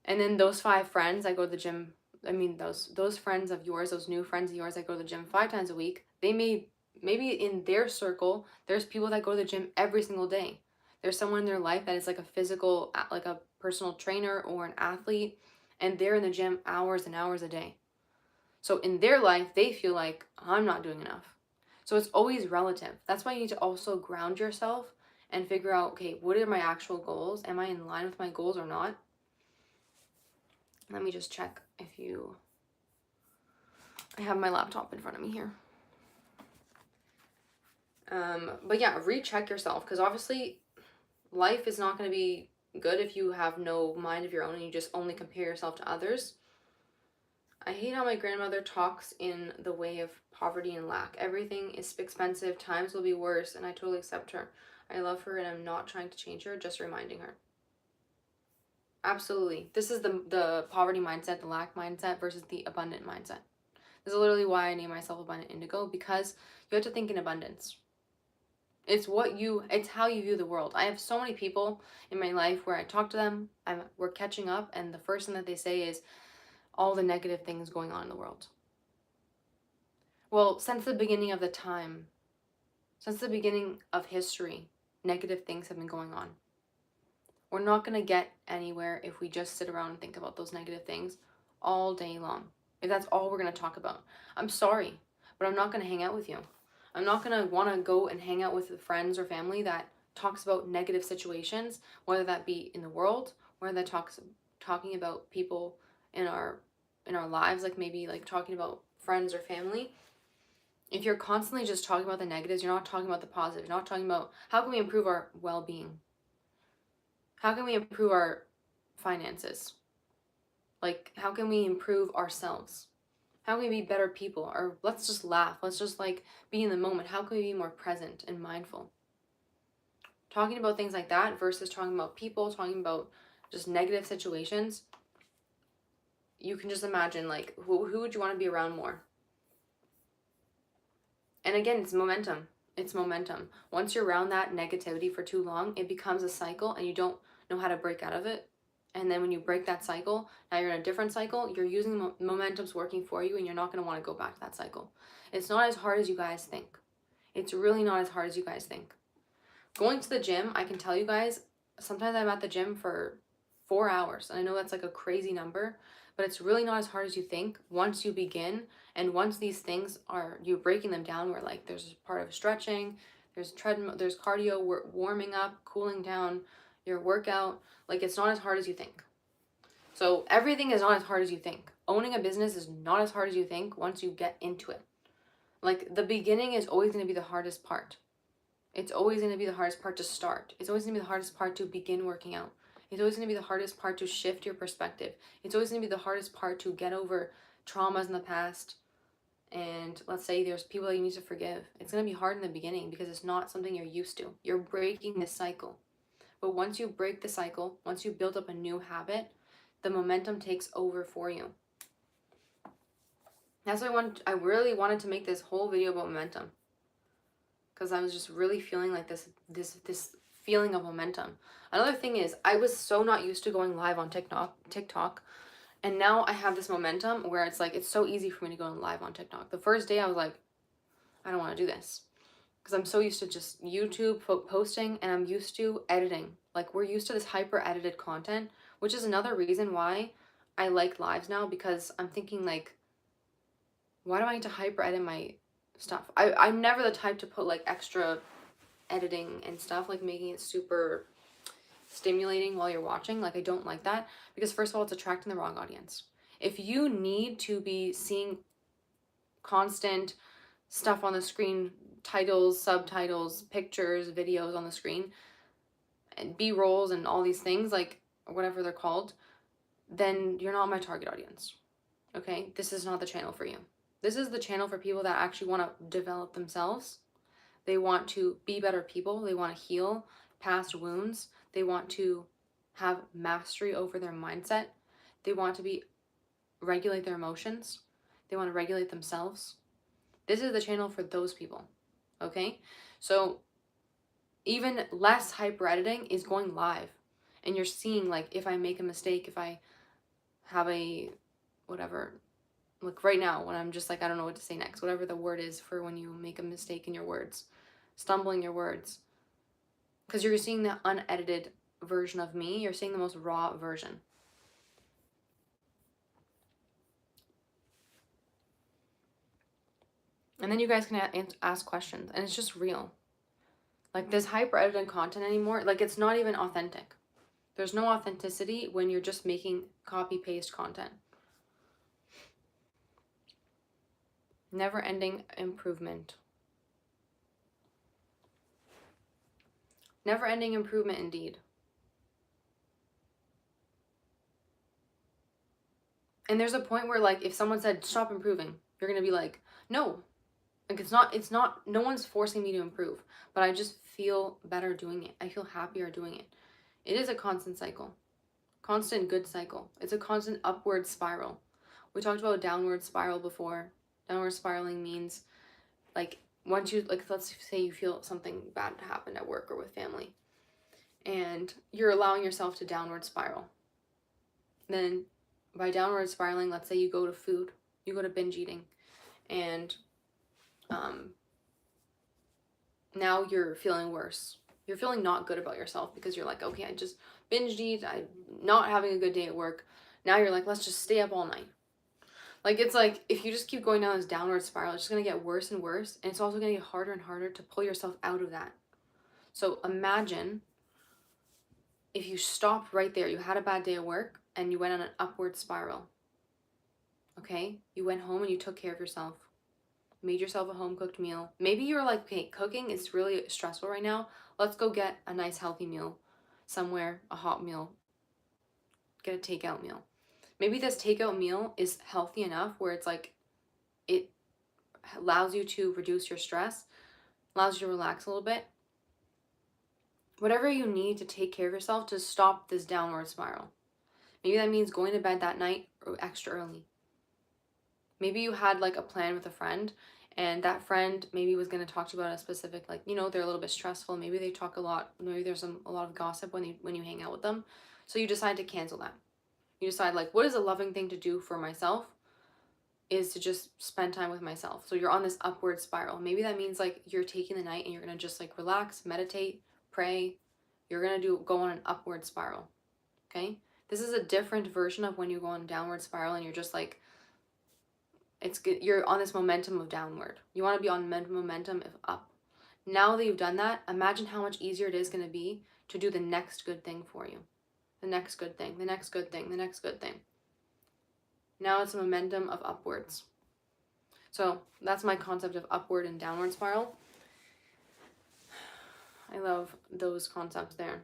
And then those 5 friends that go to the gym, I mean those friends of yours, those new friends of yours that go to the gym 5 times a week, they maybe in their circle, there's people that go to the gym every single day. There's someone in their life that is like a physical, like a personal trainer or an athlete, and they're in the gym hours and hours a day. So in their life, they feel like, I'm not doing enough. So it's always relative. That's why you need to also ground yourself and figure out, okay, what are my actual goals? Am I in line with my goals or not? Let me just check if you... I have my laptop in front of me here. But yeah, recheck yourself, because obviously life is not going to be good if you have no mind of your own and you just only compare yourself to others. I hate how my grandmother talks in the way of poverty and lack. Everything is expensive, times will be worse, and I totally accept her. I love her and I'm not trying to change her, just reminding her. Absolutely. This is the poverty mindset, the lack mindset versus the abundant mindset. This is literally why I name myself Abundant Indigo, because you have to think in abundance. It's how you view the world. I have so many people in my life where I talk to them, we're catching up, and the first thing that they say is all the negative things going on in the world. Well, since the beginning of the time, since the beginning of history, negative things have been going on. We're not going to get anywhere if we just sit around and think about those negative things all day long. If that's all we're going to talk about. I'm sorry, but I'm not going to hang out with you. I'm not going to want to go and hang out with friends or family that talks about negative situations, whether that be in the world, whether that talking about people in our lives, like maybe like talking about friends or family. If you're constantly just talking about the negatives, you're not talking about the positive. You're not talking about how can we improve our well-being? How can we improve our finances? Like, how can we improve ourselves? How can we be better people? Or let's just laugh. Let's just like be in the moment. How can we be more present and mindful? Talking about things like that versus talking about people, talking about just negative situations. You can just imagine, like, who would you want to be around more? And again, it's momentum. It's momentum. Once you're around that negativity for too long, it becomes a cycle and you don't know how to break out of it. And then when you break that cycle, now you're in a different cycle, you're using momentum's working for you and you're not going to want to go back to that cycle. It's not as hard as you guys think. It's really not as hard as you guys think. Going to the gym, I can tell you guys, sometimes I'm at the gym for 4 hours. And I know that's like a crazy number, but it's really not as hard as you think once you begin. And once these things you're breaking them down, where like there's part of stretching, there's treadmill, there's cardio, warming up, cooling down your workout. Like, it's not as hard as you think. So everything is not as hard as you think. Owning a business is not as hard as you think once you get into it. Like, the beginning is always going to be the hardest part. It's always going to be the hardest part to start. It's always going to be the hardest part to begin working out. It's always going to be the hardest part to shift your perspective. It's always going to be the hardest part to get over traumas in the past. And let's say there's people that you need to forgive. It's going to be hard in the beginning because it's not something you're used to. You're breaking this cycle. But once you break the cycle, once you build up a new habit, the momentum takes over for you. That's why I really wanted to make this whole video about momentum. Because I was just really feeling like this feeling of momentum. Another thing is, I was so not used to going live on TikTok. And now I have this momentum where it's like, it's so easy for me to go live on TikTok. The first day I was like, I don't want to do this. Because I'm so used to just YouTube posting, and I'm used to editing. Like, we're used to this hyper edited content, which is another reason why I like lives now, because I'm thinking like, why do I need to hyper edit my stuff? I'm never the type to put like extra editing and stuff, like making it super stimulating while you're watching. Like, I don't like that, because first of all, it's attracting the wrong audience. If you need to be seeing constant stuff on the screen, titles, subtitles, pictures, videos on the screen, and B-rolls and all these things, like whatever they're called, then you're not my target audience. Okay? This is not the channel for you. This is the channel for people that actually want to develop themselves. They want to be better people. They want to heal past wounds. They want to have mastery over their mindset. They want to regulate their emotions. They want to regulate themselves. This is the channel for those people. Okay? So even less hyper editing is going live. And you're seeing, like, if I make a mistake, if I have a whatever, like right now when I'm just like, I don't know what to say next, whatever the word is for when you make a mistake in your words, stumbling your words, because you're seeing the unedited version of me. You're seeing the most raw version. And then you guys can ask questions, and it's just real. Like, this hyper edited content anymore, like, it's not even authentic. There's no authenticity when you're just making copy paste content. Never ending improvement. Never ending improvement indeed. And there's a point where, like, if someone said stop improving, you're gonna be like, no. Like, it's not, no one's forcing me to improve, but I just feel better doing it. I feel happier doing it. It is a constant cycle. Constant good cycle. It's a constant upward spiral. We talked about downward spiral before. Downward spiraling means, like, once you, like, let's say you feel something bad happened at work or with family, and you're allowing yourself to downward spiral. Then by downward spiraling, let's say you go to food, you go to binge eating, and now you're feeling worse. You're feeling not good about yourself because you're like, okay, I just binged eat, I'm not having a good day at work. Now you're like, let's just stay up all night. Like, it's like, if you just keep going down this downward spiral, it's just going to get worse and worse, and it's also going to get harder and harder to pull yourself out of that. So imagine if you stopped right there. You had a bad day at work and you went on an upward spiral. Okay? You went home and you took care of yourself. Made yourself a home-cooked meal. Maybe you're like, okay, cooking is really stressful right now. Let's go get a nice healthy meal somewhere, a hot meal. Get a takeout meal. Maybe this takeout meal is healthy enough where it's like, it allows you to reduce your stress, allows you to relax a little bit. Whatever you need to take care of yourself to stop this downward spiral. Maybe that means going to bed that night extra early. Maybe you had like a plan with a friend, and that friend maybe was going to talk to you about a specific, like, you know, they're a little bit stressful. Maybe they talk a lot. Maybe there's a lot of gossip when you hang out with them. So you decide to cancel that. You decide, like, what is a loving thing to do for myself is to just spend time with myself. So you're on this upward spiral. Maybe that means like you're taking the night and you're going to just like relax, meditate, pray. You're going to go on an upward spiral. Okay? This is a different version of when you go on a downward spiral and you're just like, it's good. You're on this momentum of downward. You want to be on momentum of up. Now that you've done that, imagine how much easier it is going to be to do the next good thing for you. The next good thing, the next good thing, the next good thing. Now it's a momentum of upwards. So that's my concept of upward and downward spiral. I love those concepts there.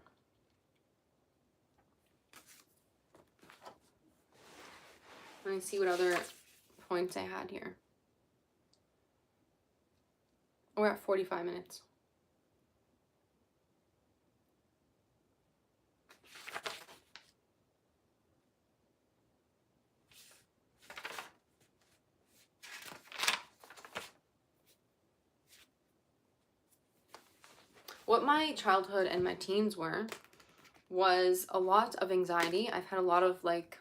Let me see what other points I had here. We're at 45 minutes. What my childhood and my teens was a lot of anxiety. I've had a lot of, like,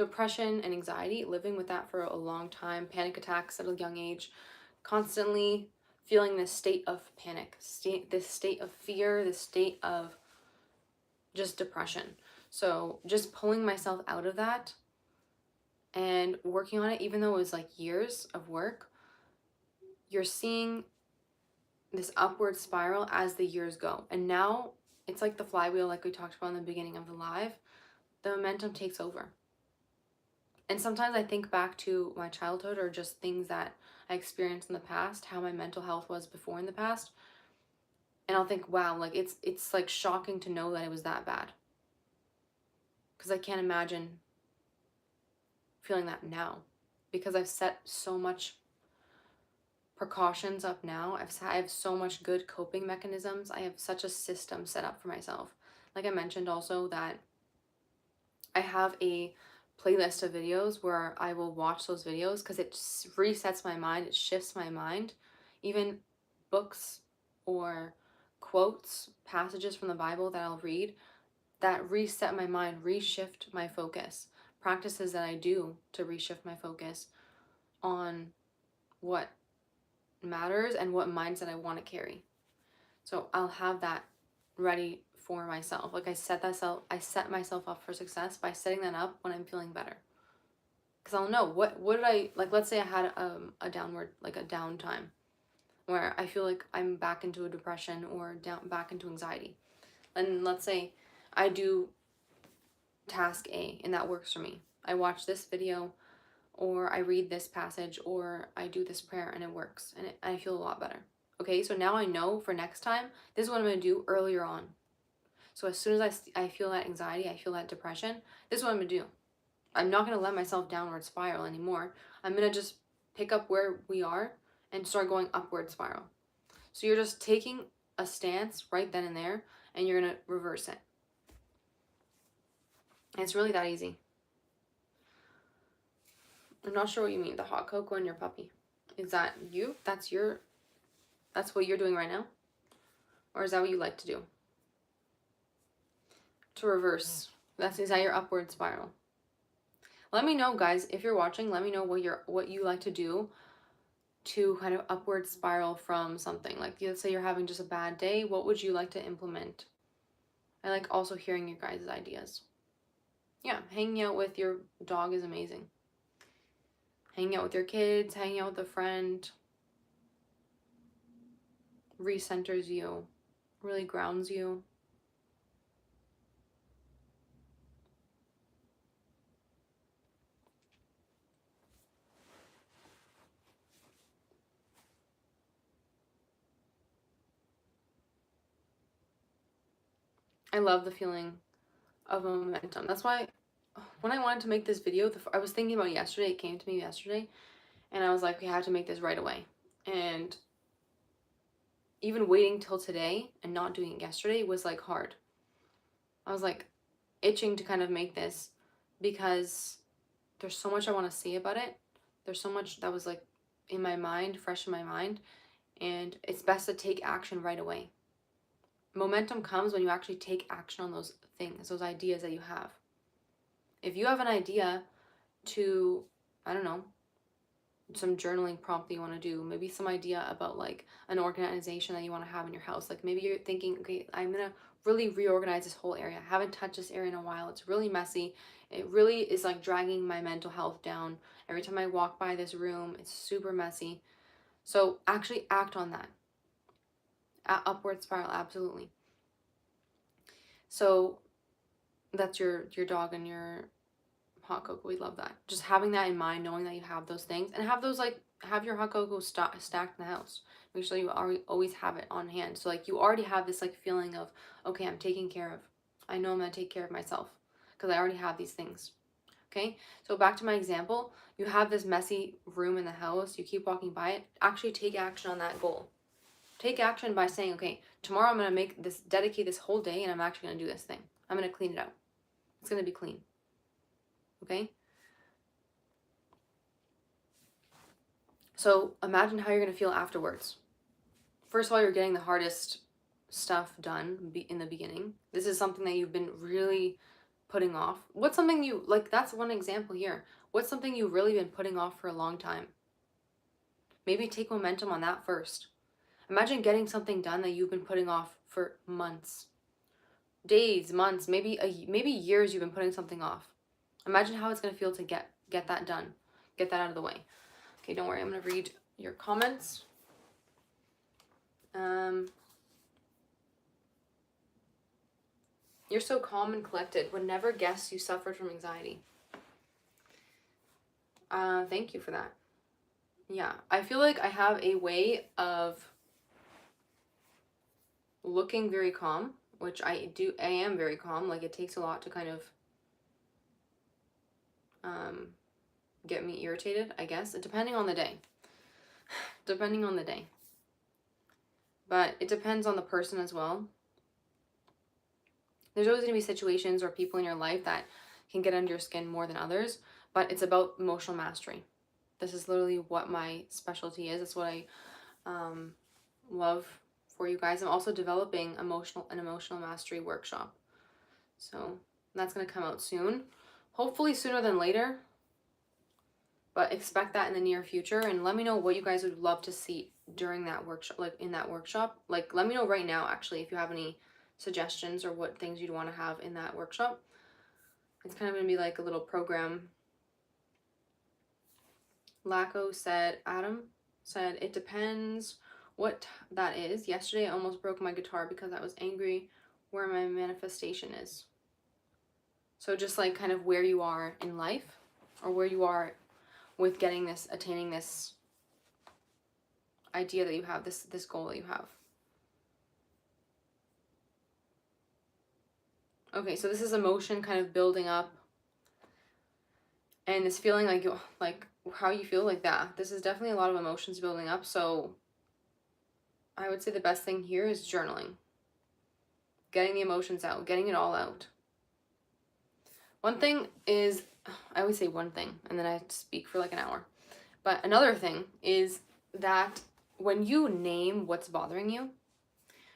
depression and anxiety, living with that for a long time, panic attacks at a young age, constantly feeling this state of panic, this state of fear, this state of just depression. So just pulling myself out of that and working on it, even though it was like years of work, you're seeing this upward spiral as the years go. And now it's like the flywheel, like we talked about in the beginning of the live, the momentum takes over. And sometimes I think back to my childhood or just things that I experienced in the past, how my mental health was before in the past. And I'll think, wow, like it's like shocking to know that it was that bad. Because I can't imagine feeling that now. Because I've set so much precautions up now. I have so much good coping mechanisms. I have such a system set up for myself. Like I mentioned also that I have a playlist of videos where I will watch those videos because it resets my mind, it shifts my mind. Even books or quotes, passages from the Bible that I'll read that reset my mind, reshift my focus. Practices that I do to reshift my focus on what matters and what mindset I want to carry. So I'll have that ready for myself. Like I set myself up for success by setting that up when I'm feeling better. Because I'll know what did I, like let's say I had a downtime where I feel like I'm back into a depression or back into anxiety. And let's say I do task A and that works for me. I watch this video or I read this passage or I do this prayer and it works and I feel a lot better. Okay, so now I know for next time, this is what I'm going to do earlier on. So as soon as I feel that anxiety, I feel that depression, this is what I'm going to do. I'm not going to let myself downward spiral anymore. I'm going to just pick up where we are and start going upward spiral. So you're just taking a stance right then and there and you're going to reverse it. And it's really that easy. I'm not sure what you mean, the hot cocoa and your puppy. Is that you? That's what you're doing right now? Or is that what you like to do? To reverse. Is that your upward spiral? Let me know, guys, if you're watching, let me know what you like to do to kind of upward spiral from something. Like let's say you're having just a bad day, what would you like to implement? I like also hearing your guys' ideas. Yeah, hanging out with your dog is amazing. Hanging out with your kids, hanging out with a friend, recenters you, really grounds you. I love the feeling of momentum. That's why when I wanted to make this video, I was thinking about yesterday, it came to me yesterday, and I was like, we have to make this right away. And even waiting till today and not doing it yesterday was like hard. I was like itching to kind of make this because there's so much I want to say about it. There's so much that was like in my mind, fresh in my mind, and it's best to take action right away. Momentum comes when you actually take action on those things, those ideas that you have. If you have an idea to, I don't know, some journaling prompt that you want to do, maybe some idea about like an organization that you want to have in your house, like maybe you're thinking, okay, I'm gonna really reorganize this whole area. I haven't touched this area in a while. It's really messy. It really is like dragging my mental health down. Every time I walk by this room, it's super messy. So actually act on that. Upward spiral, absolutely. So that's your dog and your hot cocoa. We love that. Just having that in mind, knowing that you have those things, and have your hot cocoa stacked in the house. Make sure you always have it on hand. So like you already have this like feeling of, okay, I'm taken care of. I know I'm gonna take care of myself because I already have these things. Okay, so back to my example, you have this messy room in the house, you keep walking by it, actually take action on that goal. Take action by saying, okay, tomorrow I'm gonna dedicate this whole day and I'm actually gonna do this thing. I'm gonna clean it out. It's gonna be clean. Okay? So imagine how you're gonna feel afterwards. First of all, you're getting the hardest stuff done in the beginning. This is something that you've been really putting off? What's something you, like, that's one example here. What's something you've really been putting off for a long time? Maybe take momentum on that first. Imagine getting something done that you've been putting off for months, days, months, maybe years you've been putting something off. Imagine how it's going to feel to get that done. Get that out of the way. Okay, don't worry. I'm going to read your comments. You're so calm and collected. Would never guess you suffered from anxiety. Thank you for that. Yeah, I feel like I have a way of looking very calm, which I am very calm. Like, it takes a lot to kind of get me irritated, I guess, depending on the day. Depending on the day. But it depends on the person as well. There's always going to be situations or people in your life that can get under your skin more than others, but it's about emotional mastery. This is literally what my specialty is. It's what I love for you guys. I'm also developing an emotional mastery workshop. So that's going to come out soon. Hopefully sooner than later. But expect that in the near future, and let me know what you guys would love to see during that workshop, like in that workshop. Like, let me know right now, actually, if you have any suggestions or what things you'd want to have in that workshop. It's kind of going to be like a little program. Laco said, Adam said, it depends what that is. Yesterday, I almost broke my guitar because I was angry where my manifestation is. So just like kind of where you are in life, or where you are with getting this, attaining this idea that you have, this goal that you have. Okay, so this is emotion kind of building up, and this feeling like how you feel like that. This is definitely a lot of emotions building up. So I would say the best thing here is journaling, getting the emotions out, getting it all out. One thing is, I always say one thing and then I speak for like an hour. But another thing is that when you name what's bothering you,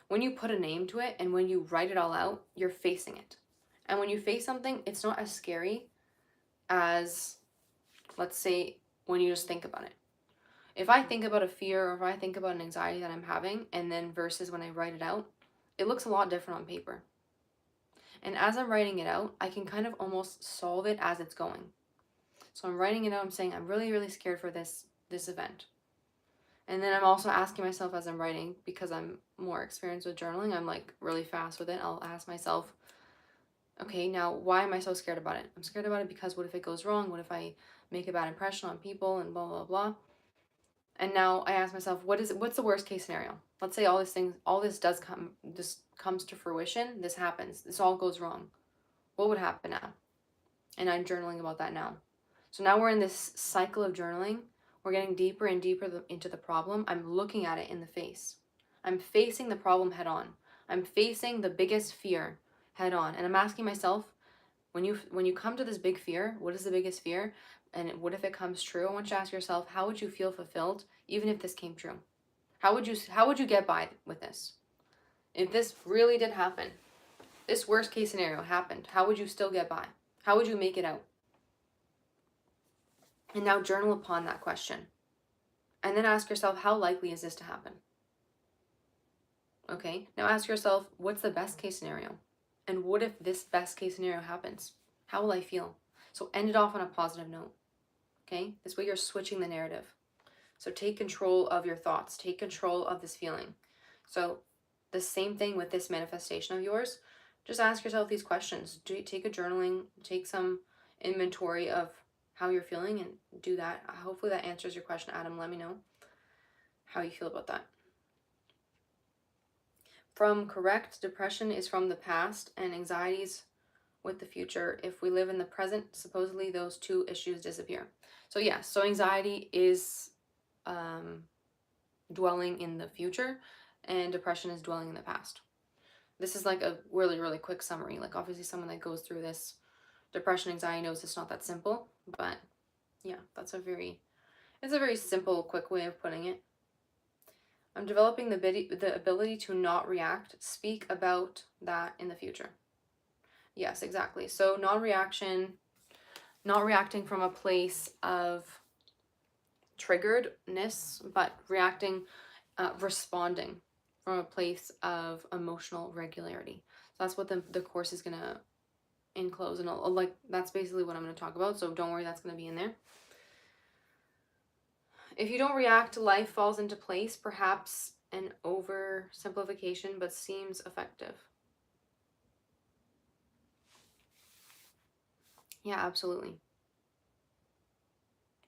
when you put a name to it and when you write it all out, you're facing it. And when you face something, it's not as scary as, let's say, when you just think about it. If I think about a fear, or if I think about an anxiety that I'm having, and then versus when I write it out, it looks a lot different on paper. And as I'm writing it out, I can kind of almost solve it as it's going. So I'm writing it out, I'm saying, I'm really, really scared for this event. And then I'm also asking myself as I'm writing, because I'm more experienced with journaling, I'm like really fast with it. I'll ask myself, okay, now why am I so scared about it? I'm scared about it because what if it goes wrong? What if I make a bad impression on people and blah, blah, blah. And now I ask myself, what's the worst case scenario? Let's say all this comes to fruition, this happens, this all goes wrong. What would happen now? And I'm journaling about that now. So now we're in this cycle of journaling. We're getting deeper and deeper into the problem. I'm looking at it in the face. I'm facing the problem head on. I'm facing the biggest fear head on. And I'm asking myself, when you come to this big fear, what is the biggest fear? And what if it comes true? I want you to ask yourself, how would you feel fulfilled even if this came true? How would you get by with this? If this really did happen, this worst case scenario happened, how would you still get by? How would you make it out? And now journal upon that question. And then ask yourself, how likely is this to happen? Okay, now ask yourself, what's the best case scenario? And what if this best case scenario happens? How will I feel? So end it off on a positive note. Okay, this way you're switching the narrative. So take control of your thoughts. Take control of this feeling. So the same thing with this manifestation of yours. Just ask yourself these questions. Take a journaling, take some inventory of how you're feeling, and do that. Hopefully that answers your question, Adam. Let me know how you feel about that. From correct, depression is from the past and anxieties with the future. If we live in the present, supposedly those two issues disappear. So yes, so anxiety is dwelling in the future, and depression is dwelling in the past. This is like a really, really quick summary. Like, obviously someone that goes through this depression, anxiety knows it's not that simple, but yeah, it's a very simple, quick way of putting it. I'm developing the ability to not react. Speak about that in the future. Yes, exactly. So non-reaction, not reacting from a place of triggeredness, but reacting, responding from a place of emotional regularity. So that's what the course is going to enclose, and like that's basically what I'm going to talk about. So don't worry, that's going to be in there. If you don't react, life falls into place, perhaps an oversimplification, but seems effective. Yeah, absolutely.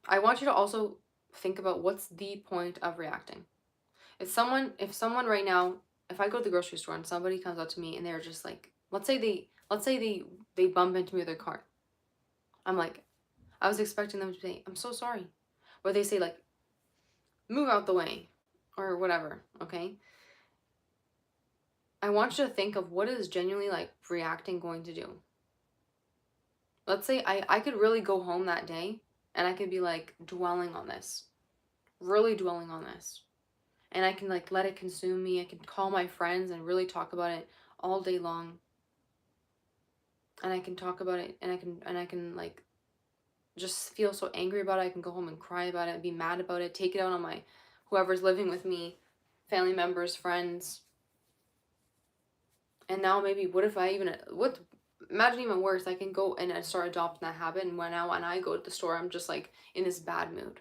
I want you to also think about what's the point of reacting. If someone right now, if I go to the grocery store and somebody comes up to me and they're just like, let's say they bump into me with their car. I'm like, I was expecting them to say, I'm so sorry. Or they say like, move out the way or whatever, okay? I want you to think of what is genuinely like reacting going to do. Let's say I could really go home that day and I could be like dwelling on this, really dwelling on this. And I can like let it consume me. I can call my friends and really talk about it all day long. And I can talk about it and I can like just feel so angry about it. I can go home and cry about it, be mad about it, take it out on my whoever's living with me, family members, friends. And now maybe what if I even what imagine even worse, I can go and I start adopting that habit, and when I go to the store I'm just like in this bad mood.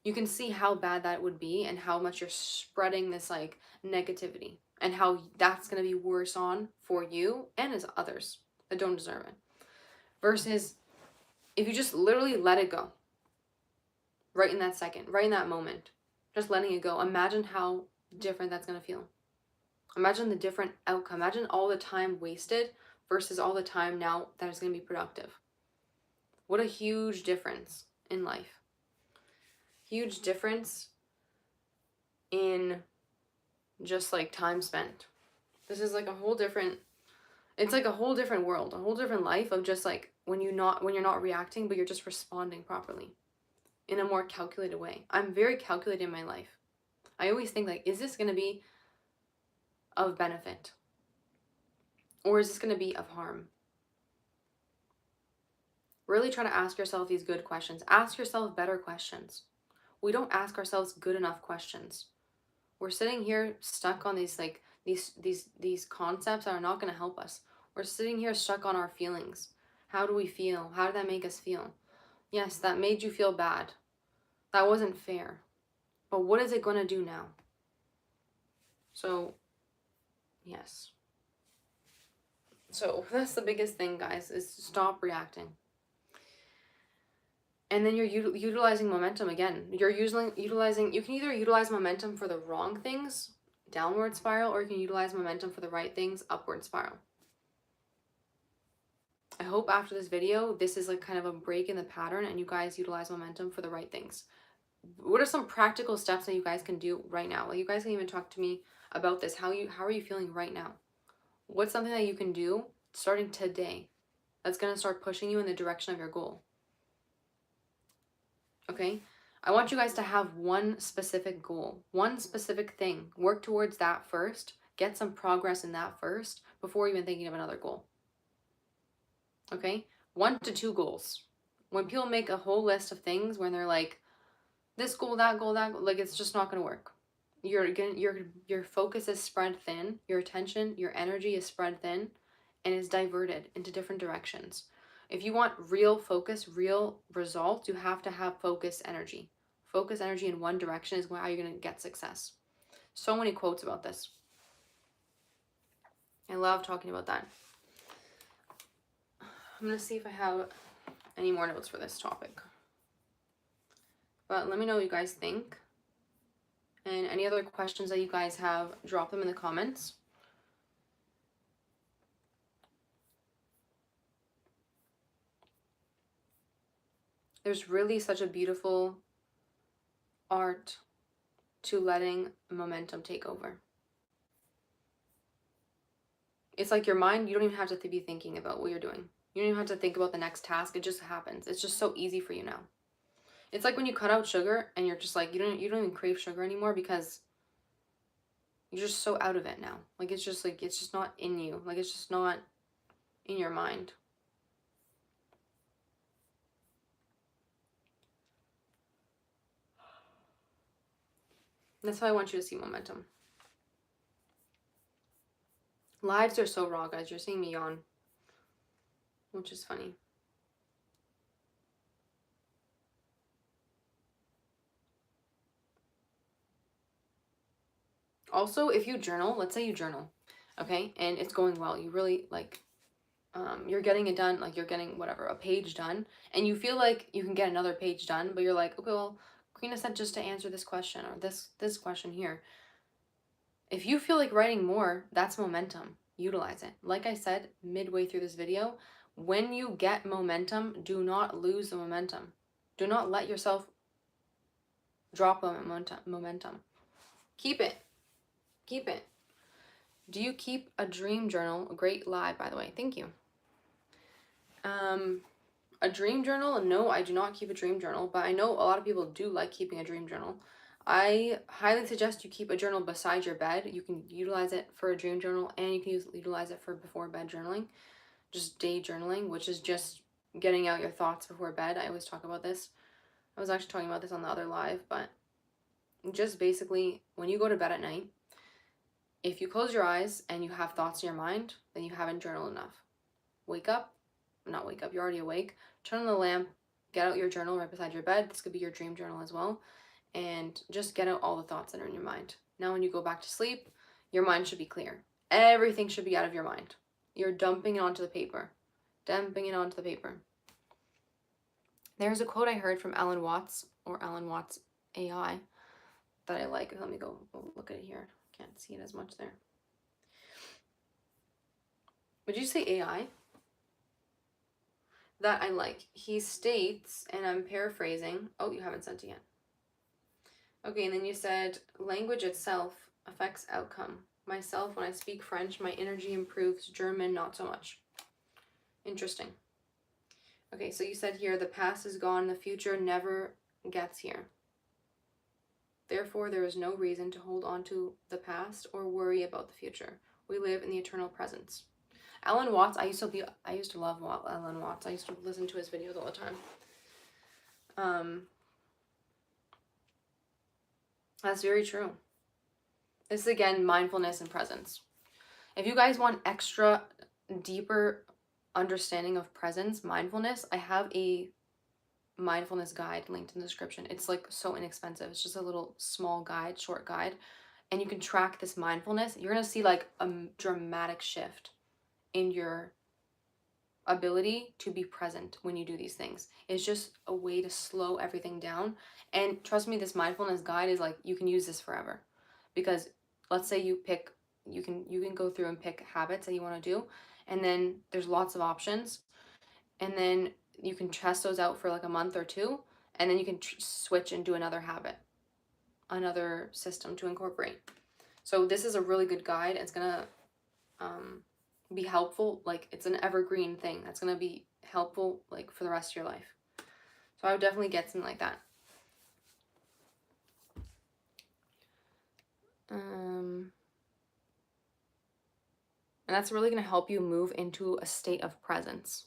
You can see how bad that would be and how much you're spreading this like negativity and how that's going to be worse on for you and as others that don't deserve it. Versus if you just literally let it go right in that second, right in that moment, just letting it go. Imagine how different that's going to feel. Imagine the different outcome. Imagine all the time wasted versus all the time now that is going to be productive. What a huge difference in life. Huge difference in just like time spent. This is like a whole different, it's like a whole different world, a whole different life of just like when you're not reacting, but you're just responding properly in a more calculated way. I'm very calculated in my life. I always think like, is this going to be of benefit? Or is this going to be of harm? Really try to ask yourself these good questions. Ask yourself better questions. We don't ask ourselves good enough questions. We're sitting here stuck on these like these concepts that are not going to help us. We're sitting here stuck on our feelings. How do we feel? How did that make us feel? Yes, that made you feel bad. That wasn't fair. But what is it going to do now? So, yes. So, that's the biggest thing, guys, is stop reacting. And then you're utilizing momentum again. You're utilizing, you can either utilize momentum for the wrong things, downward spiral, or you can utilize momentum for the right things, upward spiral. I hope after this video, this is like kind of a break in the pattern and you guys utilize momentum for the right things. What are some practical steps that you guys can do right now? Like you guys can even talk to me about this. How are you feeling right now? What's something that you can do starting today that's going to start pushing you in the direction of your goal? Okay? I want you guys to have one specific goal, one specific thing. Work towards that first. Get some progress in that first before even thinking of another goal. Okay? 1 to 2 goals. When people make a whole list of things when they're like, this goal, that goal, that goal, like it's just not going to work. Your focus is spread thin. Your attention, your energy is spread thin and is diverted into different directions. If you want real focus, real results, you have to have focus energy. Focus energy in one direction is how you're going to get success. So many quotes about this. I love talking about that. I'm going to see if I have any more notes for this topic. But let me know what you guys think. And any other questions that you guys have, drop them in the comments. There's really such a beautiful art to letting momentum take over. It's like your mind, you don't even have to be thinking about what you're doing. You don't even have to think about the next task. It just happens. It's just so easy for you now. It's like when you cut out sugar and you're just like, you don't even crave sugar anymore because you're just so out of it now. Like it's just not in you. Like it's just not, in your mind. That's how I want you to see momentum. Lives are so raw, guys. You're seeing me yawn, which is funny. Also, if you journal, let's say you journal, okay, and it's going well, you really like, you're getting it done, like you're getting whatever, a page done, and you feel like you can get another page done, but you're like, okay, well, Karina said just to answer this question or this question here. If you feel like writing more, that's momentum. Utilize it. Like I said midway through this video, when you get momentum, do not lose the momentum. Do not let yourself drop the momentum. Keep it. Keep it. Do you keep a dream journal? A great lie, by the way. Thank you. A dream journal? No, I do not keep a dream journal, but I know a lot of people do like keeping a dream journal. I highly suggest you keep a journal beside your bed. You can utilize it for a dream journal, and you can utilize it for before bed journaling, just day journaling, which is just getting out your thoughts before bed. I always talk about this. I was actually talking about this on the other live, but just basically when you go to bed at night, if you close your eyes and you have thoughts in your mind, then you haven't journaled enough. Wake up. Not wake up, you're already awake. Turn on the lamp, get out your journal right beside your bed. This could be your dream journal as well. And just get out all the thoughts that are in your mind. Now when you go back to sleep, your mind should be clear. Everything should be out of your mind. You're dumping it onto the paper. Dumping it onto the paper. There's a quote I heard from Alan Watts, or Alan Watts AI, that I like. Let me go look at it here. Can't see it as much there. Would you say AI? That I like. He states, and I'm paraphrasing. Oh, you haven't sent it yet. Okay, and then you said, language itself affects outcome. Myself, when I speak French, my energy improves. German, not so much. Interesting. Okay, so you said here, the past is gone, the future never gets here. Therefore, there is no reason to hold on to the past or worry about the future. We live in the eternal presence. Alan Watts, I used to love Alan Watts. I used to listen to his videos all the time. That's very true. This is again mindfulness and presence. If you guys want extra deeper understanding of presence, mindfulness, I have a mindfulness guide linked in the description. It's like so inexpensive. It's just a little small guide, short guide, and you can track this mindfulness. You're gonna see like a dramatic shift in your ability to be present when you do these things. It's just a way to slow everything down. And trust me, this mindfulness guide is like, you can use this forever. Because let's say you can go through and pick habits that you want to do, and then there's lots of options, and then you can test those out for like a month or two, and then you can switch and do another habit, another system to incorporate. So this is a really good guide. It's gonna be helpful. Like, it's an evergreen thing that's gonna be helpful like for the rest of your life. So I would definitely get something like that. And that's really gonna help you move into a state of presence.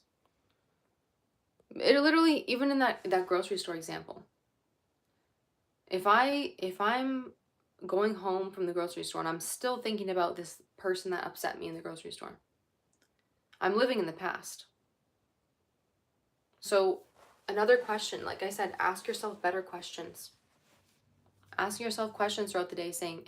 It literally, even in that grocery store example, if I'm going home from the grocery store and I'm still thinking about this person that upset me in the grocery store, I'm living in the past. So another question, like I said, ask yourself better questions. Ask yourself questions throughout the day saying,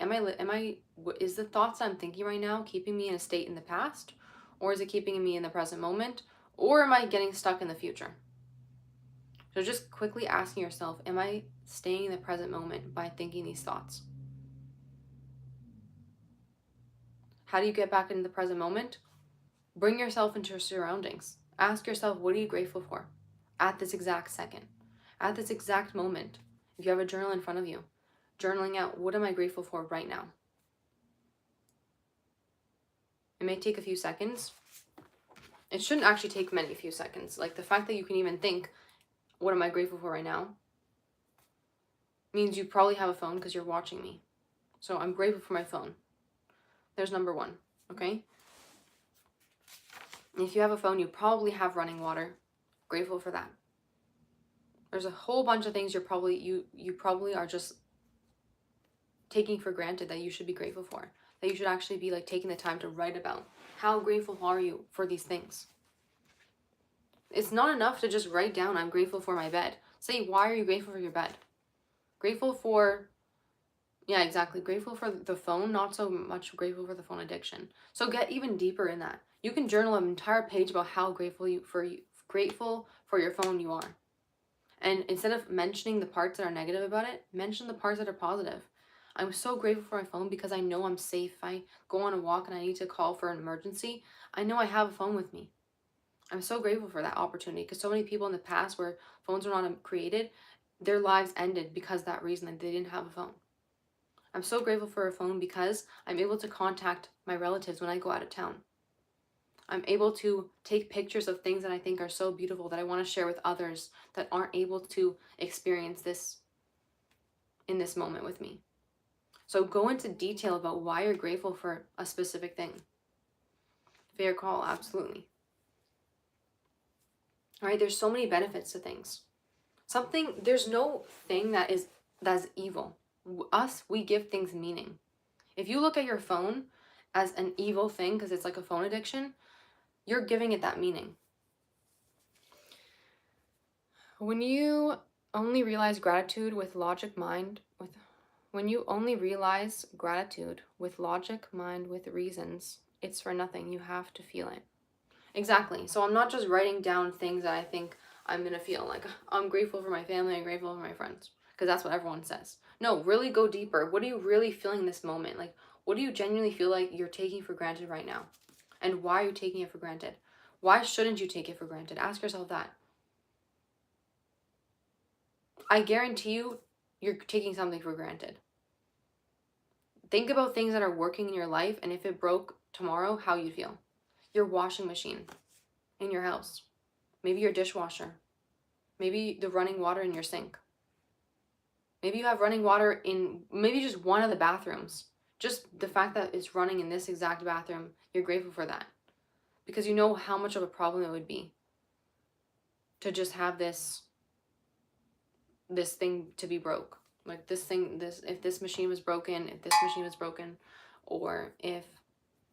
is the thoughts I'm thinking right now keeping me in a state in the past? Or is it keeping me in the present moment? Or am I getting stuck in the future? So just quickly asking yourself, am I staying in the present moment by thinking these thoughts? How do you get back into the present moment? Bring yourself into your surroundings. Ask yourself, what are you grateful for at this exact second, at this exact moment? If you have a journal in front of you, journaling out, what am I grateful for right now? It may take a few seconds. It shouldn't actually take few seconds. Like, the fact that you can even think, what am I grateful for right now, means you probably have a phone because you're watching me. So I'm grateful for my phone. There's number one, okay? If you have a phone, you probably have running water. Grateful for that. There's a whole bunch of things you probably are just taking for granted that you should be grateful for. That you should actually be like taking the time to write about. How grateful are you for these things? It's not enough to just write down, I'm grateful for my bed. Say, why are you grateful for your bed? Grateful for, yeah, exactly. Grateful for the phone, not so much grateful for the phone addiction. So get even deeper in that. You can journal an entire page about how grateful for your phone you are. And instead of mentioning the parts that are negative about it, mention the parts that are positive. I'm so grateful for my phone because I know I'm safe. If I go on a walk and I need to call for an emergency, I know I have a phone with me. I'm so grateful for that opportunity because so many people in the past where phones were not created, their lives ended because of that reason that they didn't have a phone. I'm so grateful for a phone because I'm able to contact my relatives when I go out of town. I'm able to take pictures of things that I think are so beautiful that I want to share with others that aren't able to experience this in this moment with me. So go into detail about why you're grateful for a specific thing. Fair call, absolutely. All right, there's so many benefits to things. There's no thing that's evil. Us, we give things meaning. If you look at your phone as an evil thing because it's like a phone addiction, you're giving it that meaning. When you only realize gratitude with logic mind, when you only realize gratitude with logic mind with reasons, it's for nothing. You have to feel it. Exactly. So I'm not just writing down things that I think I'm going to feel. Like, I'm grateful for my family, I'm grateful for my friends. Because that's what everyone says. No, really go deeper. What are you really feeling in this moment? Like, what do you genuinely feel like you're taking for granted right now? And why are you taking it for granted? Why shouldn't you take it for granted? Ask yourself that. I guarantee you're taking something for granted. Think about things that are working in your life, and if it broke tomorrow, how you'd feel. Your washing machine in your house. Maybe your dishwasher. Maybe the running water in your sink. Maybe you have running water in maybe just one of the bathrooms. Just the fact that it's running in this exact bathroom, you're grateful for that. Because you know how much of a problem it would be to just have this thing to be broke. Like if this machine was broken, or if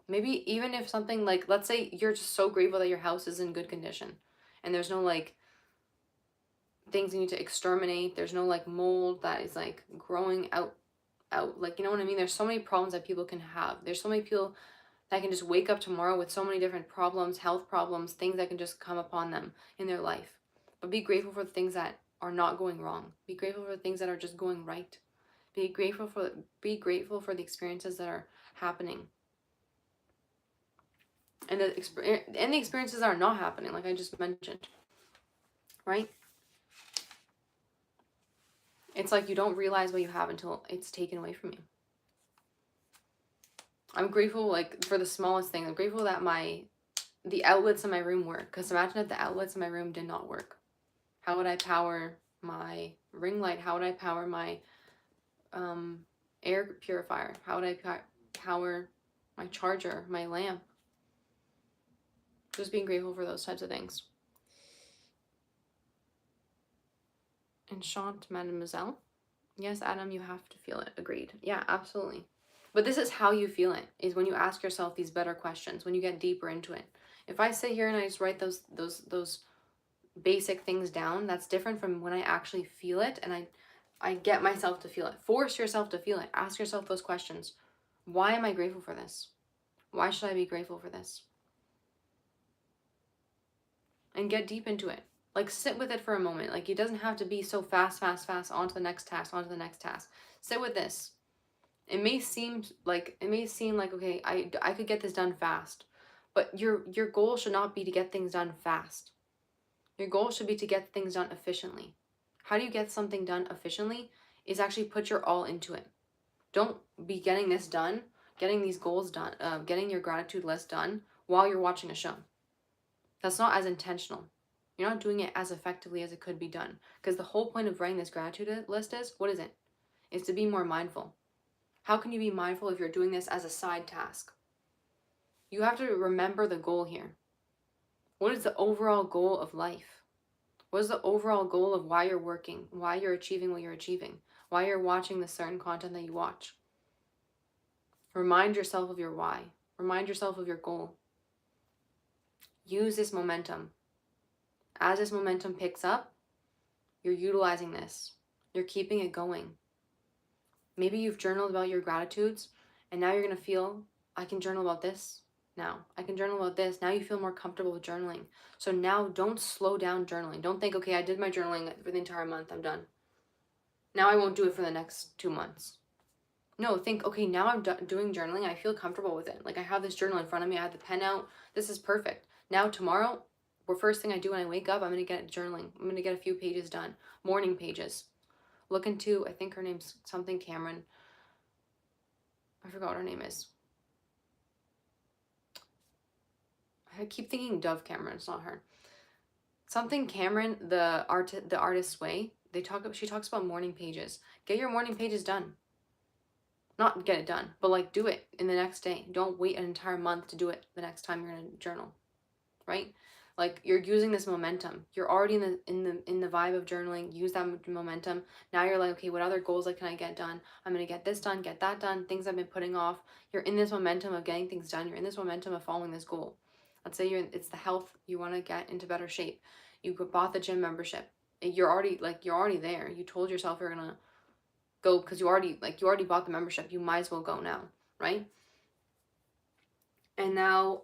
maybe even if something like, let's say you're just so grateful that your house is in good condition and there's no like things you need to exterminate, there's no like mold that is like growing out, like, you know what I mean? There's so many problems that people can have. There's so many people that can just wake up tomorrow with so many different problems, health problems, things that can just come upon them in their life. But be grateful for the things that are not going wrong. Be grateful for the things that are just going right. Be grateful for the experiences that are happening. And the experiences that are not happening, like I just mentioned. Right? It's like you don't realize what you have until it's taken away from you. I'm grateful like for the smallest thing. I'm grateful that the outlets in my room work. Because imagine if the outlets in my room did not work. How would I power my ring light? How would I power my air purifier? How would I power my charger, my lamp? Just being grateful for those types of things. Enchant, mademoiselle. Yes, Adam, you have to feel it. Agreed. Yeah, absolutely. But this is how you feel it, is when you ask yourself these better questions, when you get deeper into it. If I sit here and I just write those basic things down, that's different from when I actually feel it and I get myself to feel it. Force yourself to feel it. Ask yourself those questions. Why am I grateful for this? Why should I be grateful for this? And get deep into it. Like, sit with it for a moment. Like, it doesn't have to be so fast, on to the next task. Sit with this. It may seem like, okay, I could get this done fast. But your goal should not be to get things done fast. Your goal should be to get things done efficiently. How do you get something done efficiently? Is actually put your all into it. Don't be getting this done, getting these goals done, getting your gratitude list done while you're watching a show. That's not as intentional. You're not doing it as effectively as it could be done. Because the whole point of writing this gratitude list is, what is it? It's to be more mindful. How can you be mindful if you're doing this as a side task? You have to remember the goal here. What is the overall goal of life? What is the overall goal of why you're working, why you're achieving what you're achieving, why you're watching the certain content that you watch? Remind yourself of your why. Remind yourself of your goal. Use this momentum. As this momentum picks up, you're utilizing this. You're keeping it going. Maybe you've journaled about your gratitudes, and now you're going to feel, I can journal about this now. I can journal about this. Now you feel more comfortable with journaling. So now don't slow down journaling. Don't think, okay, I did my journaling for the entire month. I'm done. Now I won't do it for the next 2 months. No, think, okay, now I'm doing journaling. I feel comfortable with it. Like I have this journal in front of me. I have the pen out. This is perfect. Now tomorrow, the first thing I do when I wake up, I'm going to get journaling. I'm going to get a few pages done. Morning pages. Look into, I think her name's something Cameron. I forgot what her name is. I keep thinking Dove Cameron. It's not her. Something Cameron, the artist's way. She talks about morning pages. Get your morning pages done. Not get it done, but like do it in the next day. Don't wait an entire month to do it the next time you're gonna journal, right? Like you're using this momentum. You're already in the vibe of journaling. Use that momentum. Now you're like, okay, what other goals like can I get done? I'm gonna get this done, get that done. Things I've been putting off. You're in this momentum of getting things done. You're in this momentum of following this goal. Let's say it's the health. You want to get into better shape. You bought the gym membership. You're already there. You told yourself you're gonna go because you already bought the membership. You might as well go now, right? And now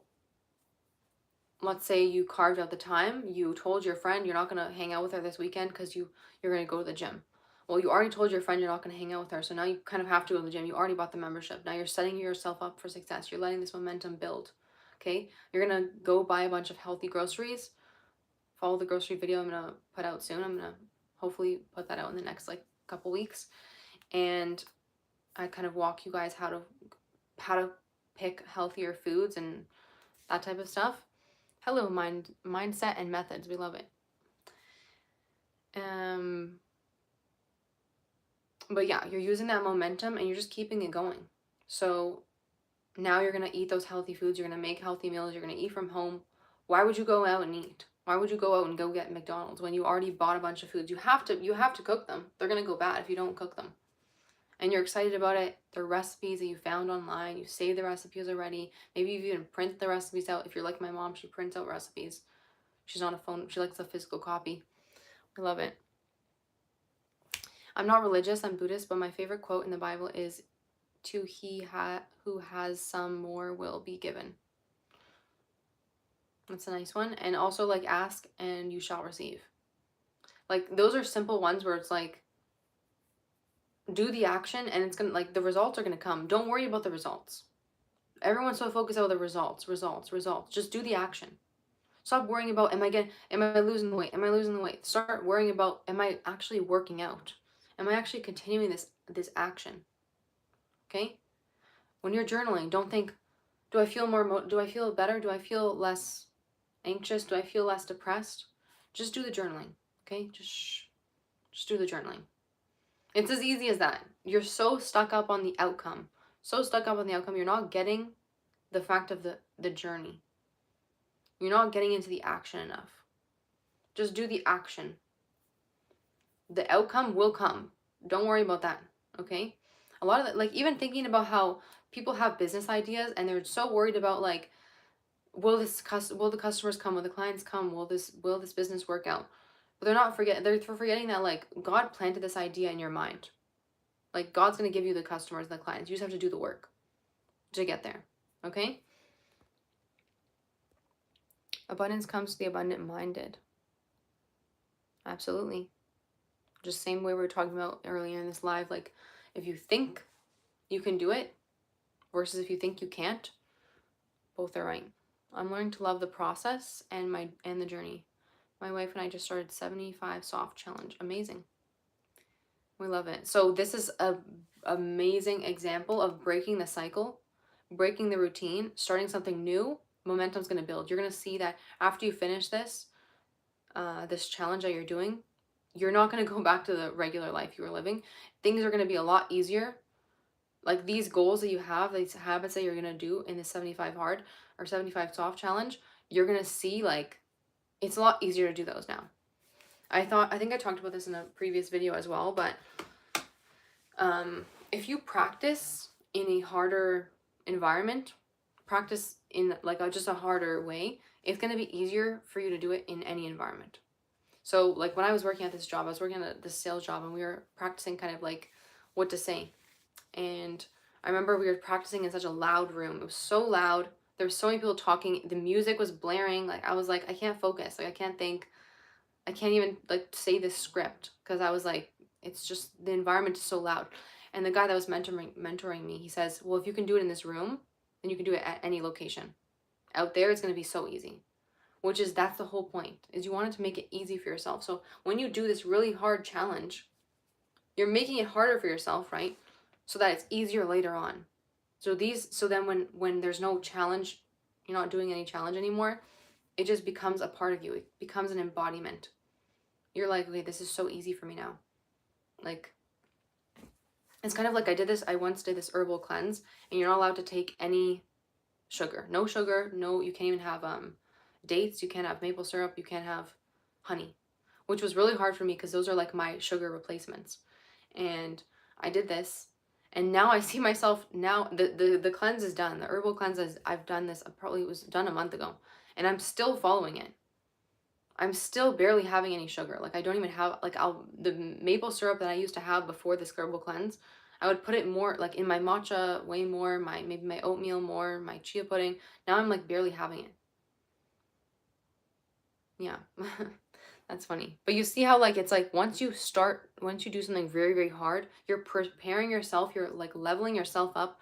let's say you carved out the time. You told your friend you're not going to hang out with her this weekend because you're going to go to the gym. Well, you already told your friend you're not going to hang out with her, so now you kind of have to go to the gym. You already bought the membership. Now you're setting yourself up for success. You're letting this momentum build. Okay, you're going to go buy a bunch of healthy groceries. Follow the grocery video I'm going to put out soon. I'm going to hopefully put that out in the next like couple weeks. And I kind of walk you guys how to pick healthier foods and that type of stuff. Hello, mindset and methods. We love it. But yeah, you're using that momentum and you're just keeping it going. So now you're gonna eat those healthy foods. You're gonna make healthy meals. You're gonna eat from home. Why would you go out and eat? Why would you go out and go get McDonald's when you already bought a bunch of foods? You have to cook them. They're gonna go bad if you don't cook them. And you're excited about it. They're recipes that you found online. You saved the recipes already. Maybe you even print the recipes out. If you're like my mom, she prints out recipes. She's on a phone. She likes a physical copy. I love it. I'm not religious. I'm Buddhist, but my favorite quote in the Bible is, "To he who has some more will be given." That's a nice one. And also like ask and you shall receive. Like those are simple ones where it's like do the action and it's gonna like the results are gonna come. Don't worry about the results. Everyone's so focused on the results. Just do the action. Stop worrying about am I losing the weight? Am I losing the weight? Start worrying about am I actually working out? Am I actually continuing this action? Okay? When you're journaling, don't think, do I feel do I feel better? Do I feel less anxious? Do I feel less depressed? Just do the journaling. Okay? Just do the journaling. It's as easy as that. You're so stuck up on the outcome. You're not getting the fact of the journey. You're not getting into the action enough. Just do the action. The outcome will come. Don't worry about that, okay? A lot of that, like even thinking about how people have business ideas and they're so worried about like, will the customers come? Will the clients come? Will this business work out? But they're forgetting that like God planted this idea in your mind. Like God's gonna give you the customers and the clients. You just have to do the work to get there, okay? Abundance comes to the abundant minded. Absolutely. Just same way we were talking about earlier in this live, like if you think you can do it versus if you think you can't, both are right. I'm learning to love the process and the journey. My wife and I just started 75 soft challenge. Amazing. We love it. So this is a amazing example of breaking the cycle, breaking the routine, starting something new. Momentum's going to build. You're going to see that after you finish this challenge that you're doing, you're not going to go back to the regular life you were living. Things are going to be a lot easier. Like these goals that you have, these habits that you're going to do in the 75 hard or 75 soft challenge, you're going to see like it's a lot easier to do those now. I think I talked about this in a previous video as well, but if you practice in a harder environment, practice in like just a harder way, it's going to be easier for you to do it in any environment. So like when I was working at this job, I was working at this sales job, and we were practicing kind of like what to say. And I remember we were practicing in such a loud room. It was so loud. There were so many people talking. The music was blaring. Like I was like, I can't focus. Like I can't think. I can't even like say this script because I was like, it's just the environment is so loud. And the guy that was mentoring me, he says, well, if you can do it in this room, then you can do it at any location. Out there, it's going to be so easy. That's the whole point, is you wanted to make it easy for yourself. So when you do this really hard challenge, you're making it harder for yourself, right? So that it's easier later on. So then when there's no challenge, you're not doing any challenge anymore, it just becomes a part of you. It becomes an embodiment. You're like, okay, this is so easy for me now. Like, it's kind of like I once did this herbal cleanse, and you're not allowed to take any sugar. No sugar, no, you can't even have dates, you can't have maple syrup, you can't have honey, which was really hard for me because those are like my sugar replacements. And I did this, and now I see myself, now the cleanse is done. The herbal cleanse I've done this, probably it was done a month ago, and I'm still following it. I'm still barely having any sugar. Like I don't even have, like the maple syrup that I used to have before this herbal cleanse, I would put it more like in my matcha, way more, maybe my oatmeal more, my chia pudding. Now I'm like barely having it. Yeah. That's funny. But you see how like it's like once you do something very, very hard, you're preparing yourself, you're like leveling yourself up.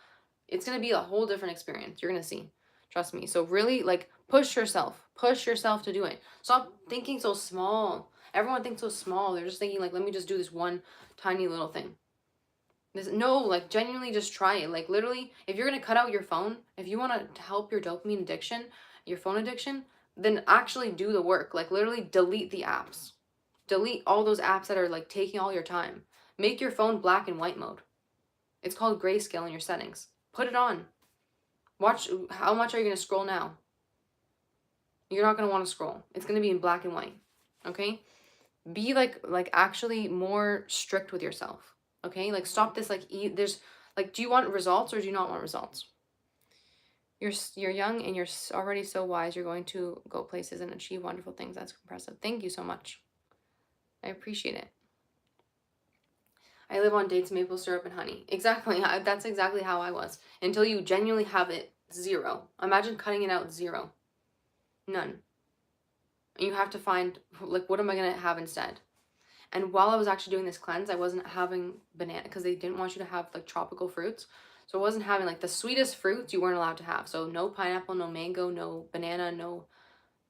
It's going to be a whole different experience. You're going to see. Trust me. So really like push yourself. Push yourself to do it. Stop thinking so small. Everyone thinks so small. They're just thinking like, let me just do this one tiny little thing. No, like genuinely just try it. Like literally, if you're going to cut out your phone, if you want to help your dopamine addiction, your phone addiction, then actually do the work. Like literally delete the apps. Delete all those apps that are like taking all your time. Make your phone black and white mode. It's called grayscale in your settings. Put it on. Watch, how much are you going to scroll now? You're not going to want to scroll. It's going to be in black and white. Okay? Be like actually more strict with yourself. Okay? Like stop this there's like, do you want results or do you not want results? You're young and you're already so wise. You're going to go places and achieve wonderful things. That's impressive. Thank you so much. I appreciate it. I live on dates, maple syrup, and honey. Exactly. That's exactly how I was. Until you genuinely have it zero. Imagine cutting it out zero. None. And you have to find, like, what am I going to have instead? And while I was actually doing this cleanse, I wasn't having banana because they didn't want you to have, like, tropical fruits. So I wasn't having, like, the sweetest fruits you weren't allowed to have. So no pineapple, no mango, no banana, no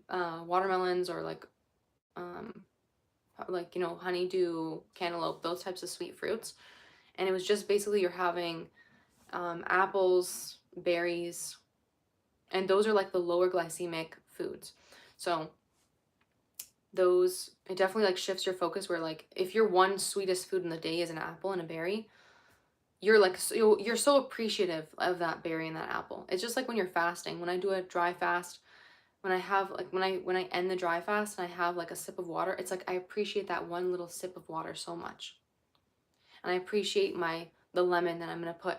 watermelons or, you know, honeydew, cantaloupe, those types of sweet fruits. And it was just basically you're having apples, berries, and those are like the lower glycemic foods. So it definitely like shifts your focus where like if your one sweetest food in the day is an apple and a berry, you're like you're so appreciative of that berry and that apple. It's just like when you're fasting. When I do a dry fast, when I have like when I end the dry fast and I have like a sip of water, it's like I appreciate that one little sip of water so much. And I appreciate the lemon that I'm going to put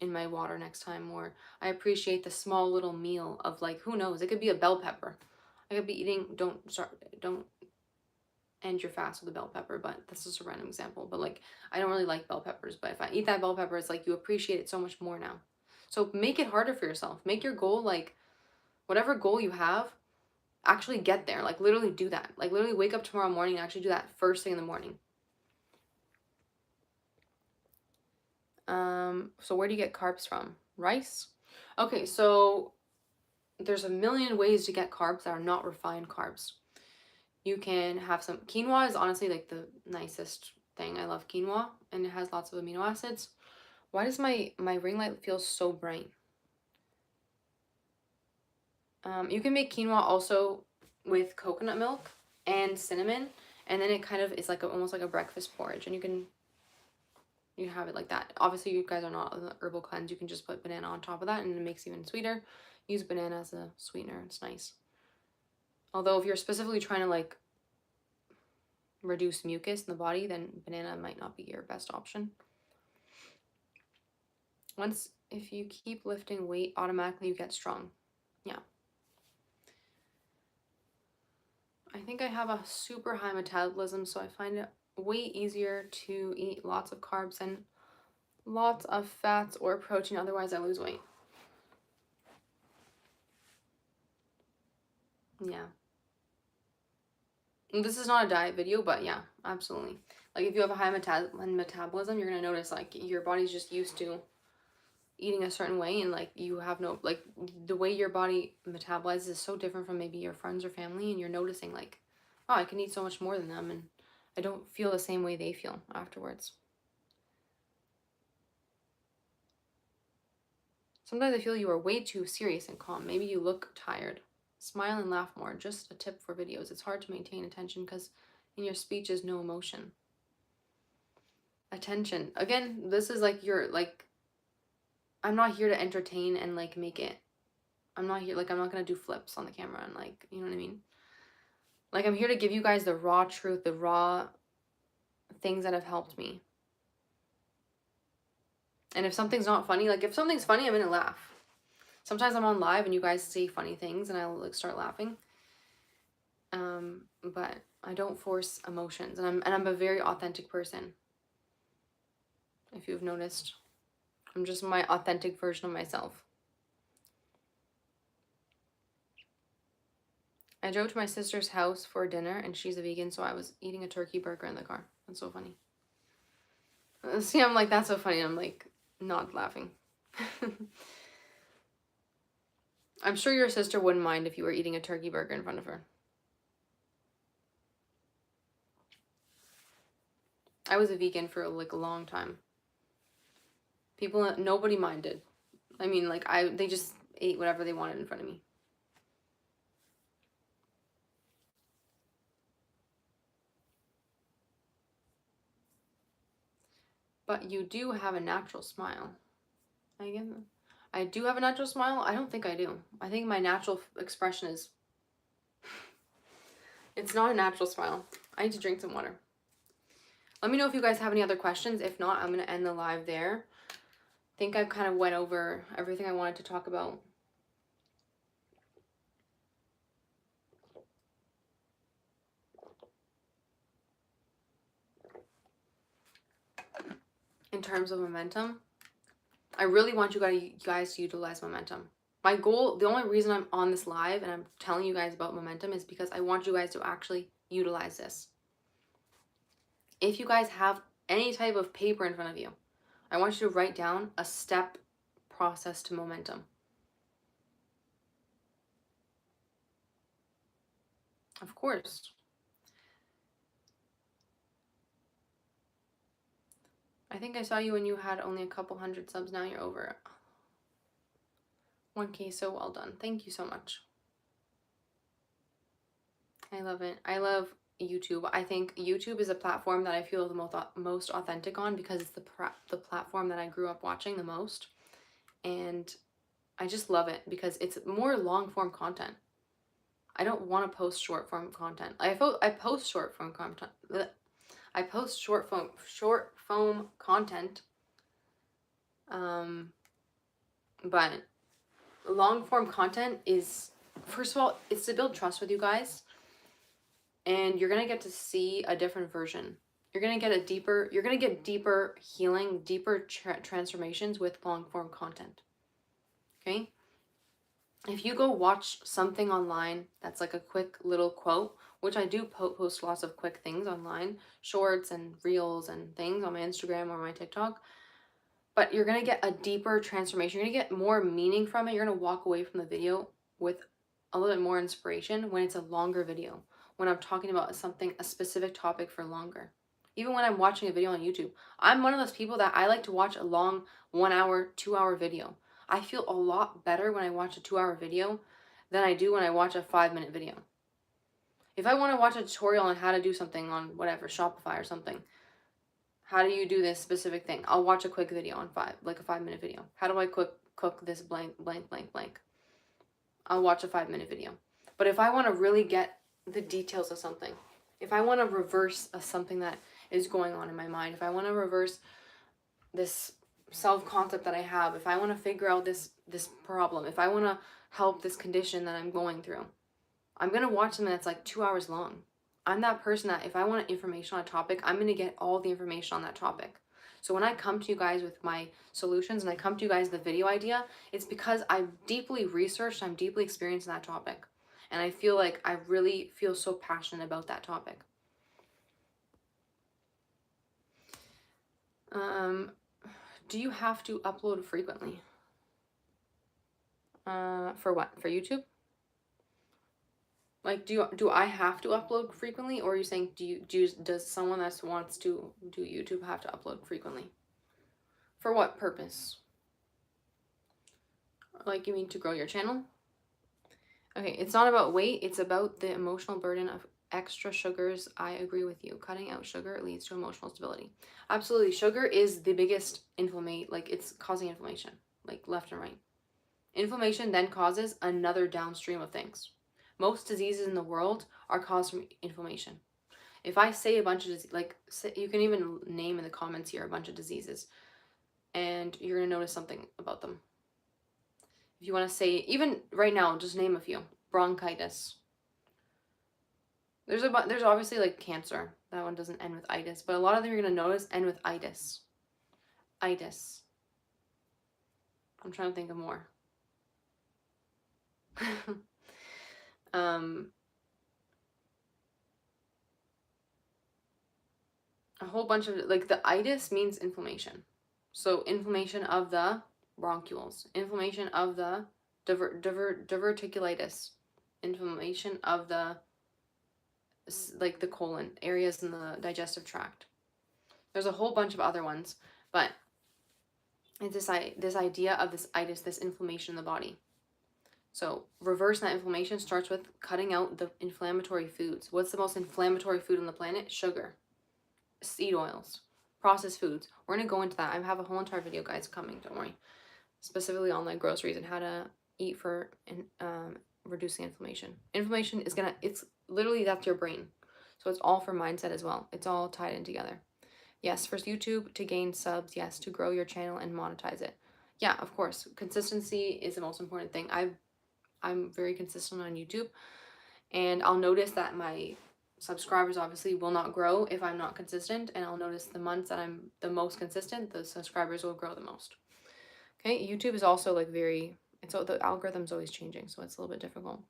in my water next time, or I appreciate the small little meal of like, who knows, it could be a bell pepper. I could be eating, don't end your fast with a bell pepper, but that's just a random example. But like, I don't really like bell peppers, but if I eat that bell pepper, it's like you appreciate it so much more now. So make it harder for yourself. Make your goal, like whatever goal you have, actually get there. Like literally do that. Like literally wake up tomorrow morning and actually do that first thing in the morning. So where do you get carbs from? Rice? Okay, so there's a million ways to get carbs that are not refined carbs. You can have some quinoa is honestly like the nicest thing. I love quinoa and it has lots of amino acids. Why does my ring light feel so bright? You can make quinoa also with coconut milk and cinnamon, and then it kind of is like almost like a breakfast porridge, and you can have it like that. Obviously, you guys are not on the herbal cleanse. You can just put banana on top of that, and it makes it even sweeter. Use banana as a sweetener. It's nice. Although if you're specifically trying to like reduce mucus in the body, then banana might not be your best option. If you keep lifting weight, automatically you get strong. Yeah. I think I have a super high metabolism, so I find it way easier to eat lots of carbs and lots of fats or protein, otherwise I lose weight. Yeah. And this is not a diet video, but yeah, absolutely. Like if you have a high metabolism, you're gonna notice like your body's just used to eating a certain way, and like you have no, like the way your body metabolizes is so different from maybe your friends or family, and you're noticing like, oh, I can eat so much more than them and I don't feel the same way they feel afterwards. Sometimes I feel you are way too serious and calm. Maybe you look tired. Smile and laugh more. Just a tip for videos. It's hard to maintain attention because in your speech is no emotion. Attention. Again, this is like I'm not here to entertain and like make it. I'm not here, like I'm not gonna do flips on the camera and like, you know what I mean? Like I'm here to give you guys the raw truth, the raw things that have helped me. And if something's not funny, like if something's funny, I'm gonna laugh. Sometimes I'm on live and you guys say funny things and I'll like start laughing. But I don't force emotions, and I'm a very authentic person. If you've noticed, I'm just my authentic version of myself. I drove to my sister's house for dinner and she's a vegan, so I was eating a turkey burger in the car. That's so funny. See, I'm like, that's so funny. I'm like not laughing. I'm sure your sister wouldn't mind if you were eating a turkey burger in front of her. I was a vegan for like a long time. Nobody minded. I mean, like they just ate whatever they wanted in front of me. But you do have a natural smile. I do have a natural smile. I don't think I do. I think my natural expression is, it's not a natural smile. I need to drink some water. Let me know if you guys have any other questions. If not, I'm going to end the live there. I think I've kind of went over everything I wanted to talk about. In terms of momentum, I really want you guys to utilize momentum. My goal, the only reason I'm on this live and I'm telling you guys about momentum is because I want you guys to actually utilize this. If you guys have any type of paper in front of you, I want you to write down a step process to momentum. Of course. I think I saw you when you had only a couple hundred subs. Now you're over 1K. So well done. Thank you so much. I love it. I love YouTube. I think YouTube is a platform that I feel the most authentic on because it's the platform that I grew up watching the most. And I just love it because it's more long form content. I don't want to post short form content. I post short form content. I post short form content. But long form content is, first of all, it's to build trust with you guys. And you're going to get to see a different version. You're going to get deeper healing, deeper transformations with long form content. Okay? If you go watch something online that's like a quick little quote, which I do post lots of quick things online, shorts and reels and things on my Instagram or my TikTok, but you're going to get a deeper transformation. You're going to get more meaning from it. You're going to walk away from the video with a little bit more inspiration when it's a longer video, when I'm talking about a specific topic for longer. Even when I'm watching a video on YouTube, I'm one of those people that I like to watch a long 1 hour, 2 hour video. I feel a lot better when I watch a 2 hour video than I do when I watch a 5-minute video. If I want to watch a tutorial on how to do something on whatever, Shopify or something, how do you do this specific thing? I'll watch a quick video on a 5-minute video. How do I cook this blank? I'll watch a 5-minute video. But if I want to really get the details of something, if I want to reverse something that is going on in my mind, if I want to reverse this self-concept that I have, if I want to figure out this problem, if I want to help this condition that I'm going through, I'm going to watch something that's like 2 hours long. I'm that person that if I want information on a topic, I'm going to get all the information on that topic. So when I come to you guys with my solutions and I come to you guys with the video idea, it's because I've deeply researched, I'm deeply experienced in that topic. And I feel like I really feel so passionate about that topic. Do you have to upload frequently? For what? For YouTube? Like, do I have to upload frequently, or are you saying does someone that wants to do YouTube have to upload frequently? For what purpose? Like, you mean to grow your channel? Okay, it's not about weight, it's about the emotional burden of extra sugars. I agree with you. Cutting out sugar leads to emotional stability. Absolutely. Sugar is the biggest like it's causing inflammation, like left and right. Inflammation then causes another downstream of things. Most diseases in the world are caused from inflammation. If I say a bunch of you can even name in the comments here a bunch of diseases, and you're going to notice something about them. If you want to say, even right now, just name a few. Bronchitis. There's obviously like cancer. That one doesn't end with itis, but a lot of them you're going to notice end with itis. Itis. I'm trying to think of more. A whole bunch of, like, the itis means inflammation. So inflammation of the bronchioles, inflammation of the diverticulitis, inflammation of the, like, the colon, areas in the digestive tract. There's a whole bunch of other ones, but it's this idea of this itis, this inflammation in the body. So reversing that inflammation starts with cutting out the inflammatory foods. What's the most inflammatory food on the planet? Sugar, seed oils, processed foods. We're going to go into that. I have a whole entire video, guys, coming, don't worry. Specifically on like groceries and how to eat for reducing inflammation. Inflammation is it's literally, that's your brain. So it's all for mindset as well. It's all tied in together. Yes, for YouTube, to gain subs. Yes, to grow your channel and monetize it. Yeah, of course. Consistency is the most important thing. I'm very consistent on YouTube, and I'll notice that my subscribers obviously will not grow if I'm not consistent, and I'll notice the months that I'm the most consistent, the subscribers will grow the most. Okay, YouTube is also like the algorithm's always changing, so it's a little bit difficult.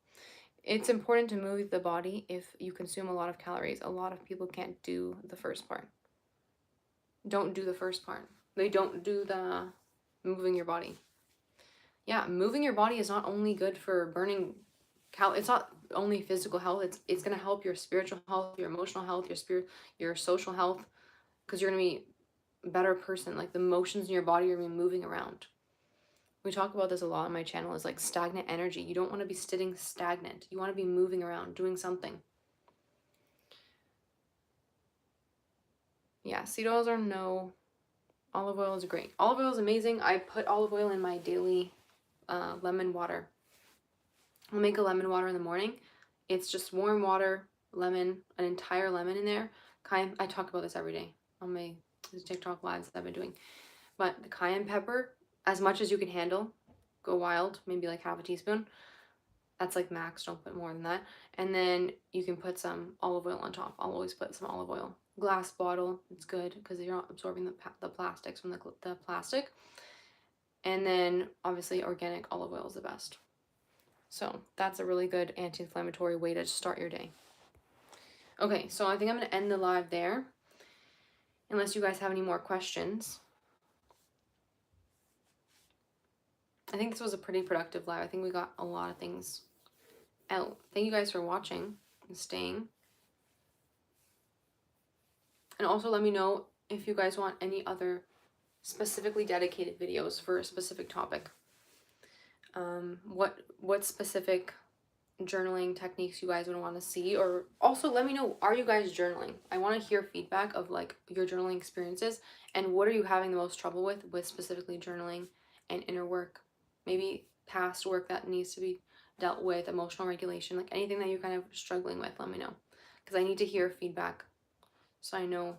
It's important to move the body if you consume a lot of calories. A lot of people can't do the first part. Don't do the first part. They don't do the moving your body. Yeah, moving your body is not only good for burning it's not only physical health, it's going to help your spiritual health, your emotional health, your social health, because you're going to be a better person. Like, the emotions in your body are going to be moving around. We talk about this a lot on my channel, is like stagnant energy. You don't want to be sitting stagnant. You want to be moving around, doing something. Yeah, seed oils are no. Olive oil is great. Olive oil is amazing. I put olive oil in my daily lemon water. I'll make a lemon water in the morning. It's just warm water, lemon, an entire lemon in there. I talk about this every day on my TikTok lives that I've been doing. But the cayenne pepper, as much as you can handle, go wild, maybe like half a teaspoon. That's like max, don't put more than that. And then you can put some olive oil on top. I'll always put some olive oil. Glass bottle, it's good because you're not absorbing the plastics from the plastic. And then obviously organic olive oil is the best. So that's a really good anti-inflammatory way to start your day. Okay, so I think I'm going to end the live there, unless you guys have any more questions. I think this was a pretty productive live. I think we got a lot of things out. Thank you guys for watching and staying. And also let me know if you guys want any other specifically dedicated videos for a specific topic. What specific journaling techniques you guys would want to see, or also let me know, are you guys journaling? I want to hear feedback of like your journaling experiences, and what are you having the most trouble with specifically journaling and inner work, maybe past work that needs to be dealt with emotional regulation, like anything that you're kind of struggling with, let me know. Because I need to hear feedback so I know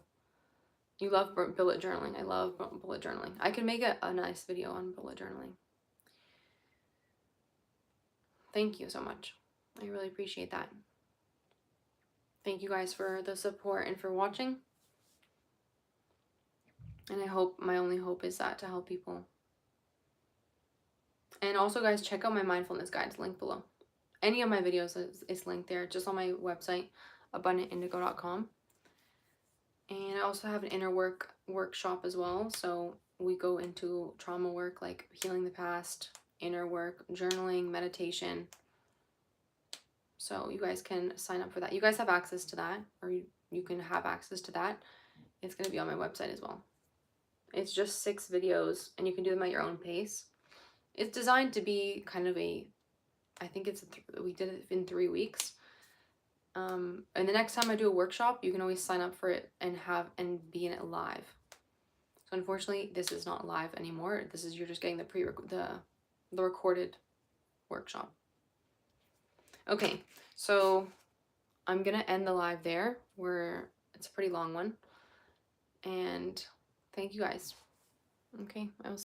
you love bullet journaling. I love bullet journaling. I can make a nice video on bullet journaling. Thank you so much. I really appreciate that. Thank you guys for the support and for watching. And I hope, my only hope is that to help people. And also, guys, check out my mindfulness guides, link below. Any of my videos is linked there, just on my website, abundantindigo.com. And I also have an inner workshop as well. So we go into trauma work, like healing the past, inner work, journaling, meditation. So you guys can sign up for that. You guys have access to that, or you can have access to that. It's going to be on my website as well. It's just 6 videos, and you can do them at your own pace. It's designed to be kind of a, I think it's, we did it in 3 weeks. And the next time I do a workshop, you can always sign up for it and be in it live. So unfortunately, this is not live anymore. This is, you're just getting the recorded workshop. Okay, so I'm gonna end the live there, where it's a pretty long one. And thank you guys. Okay, I will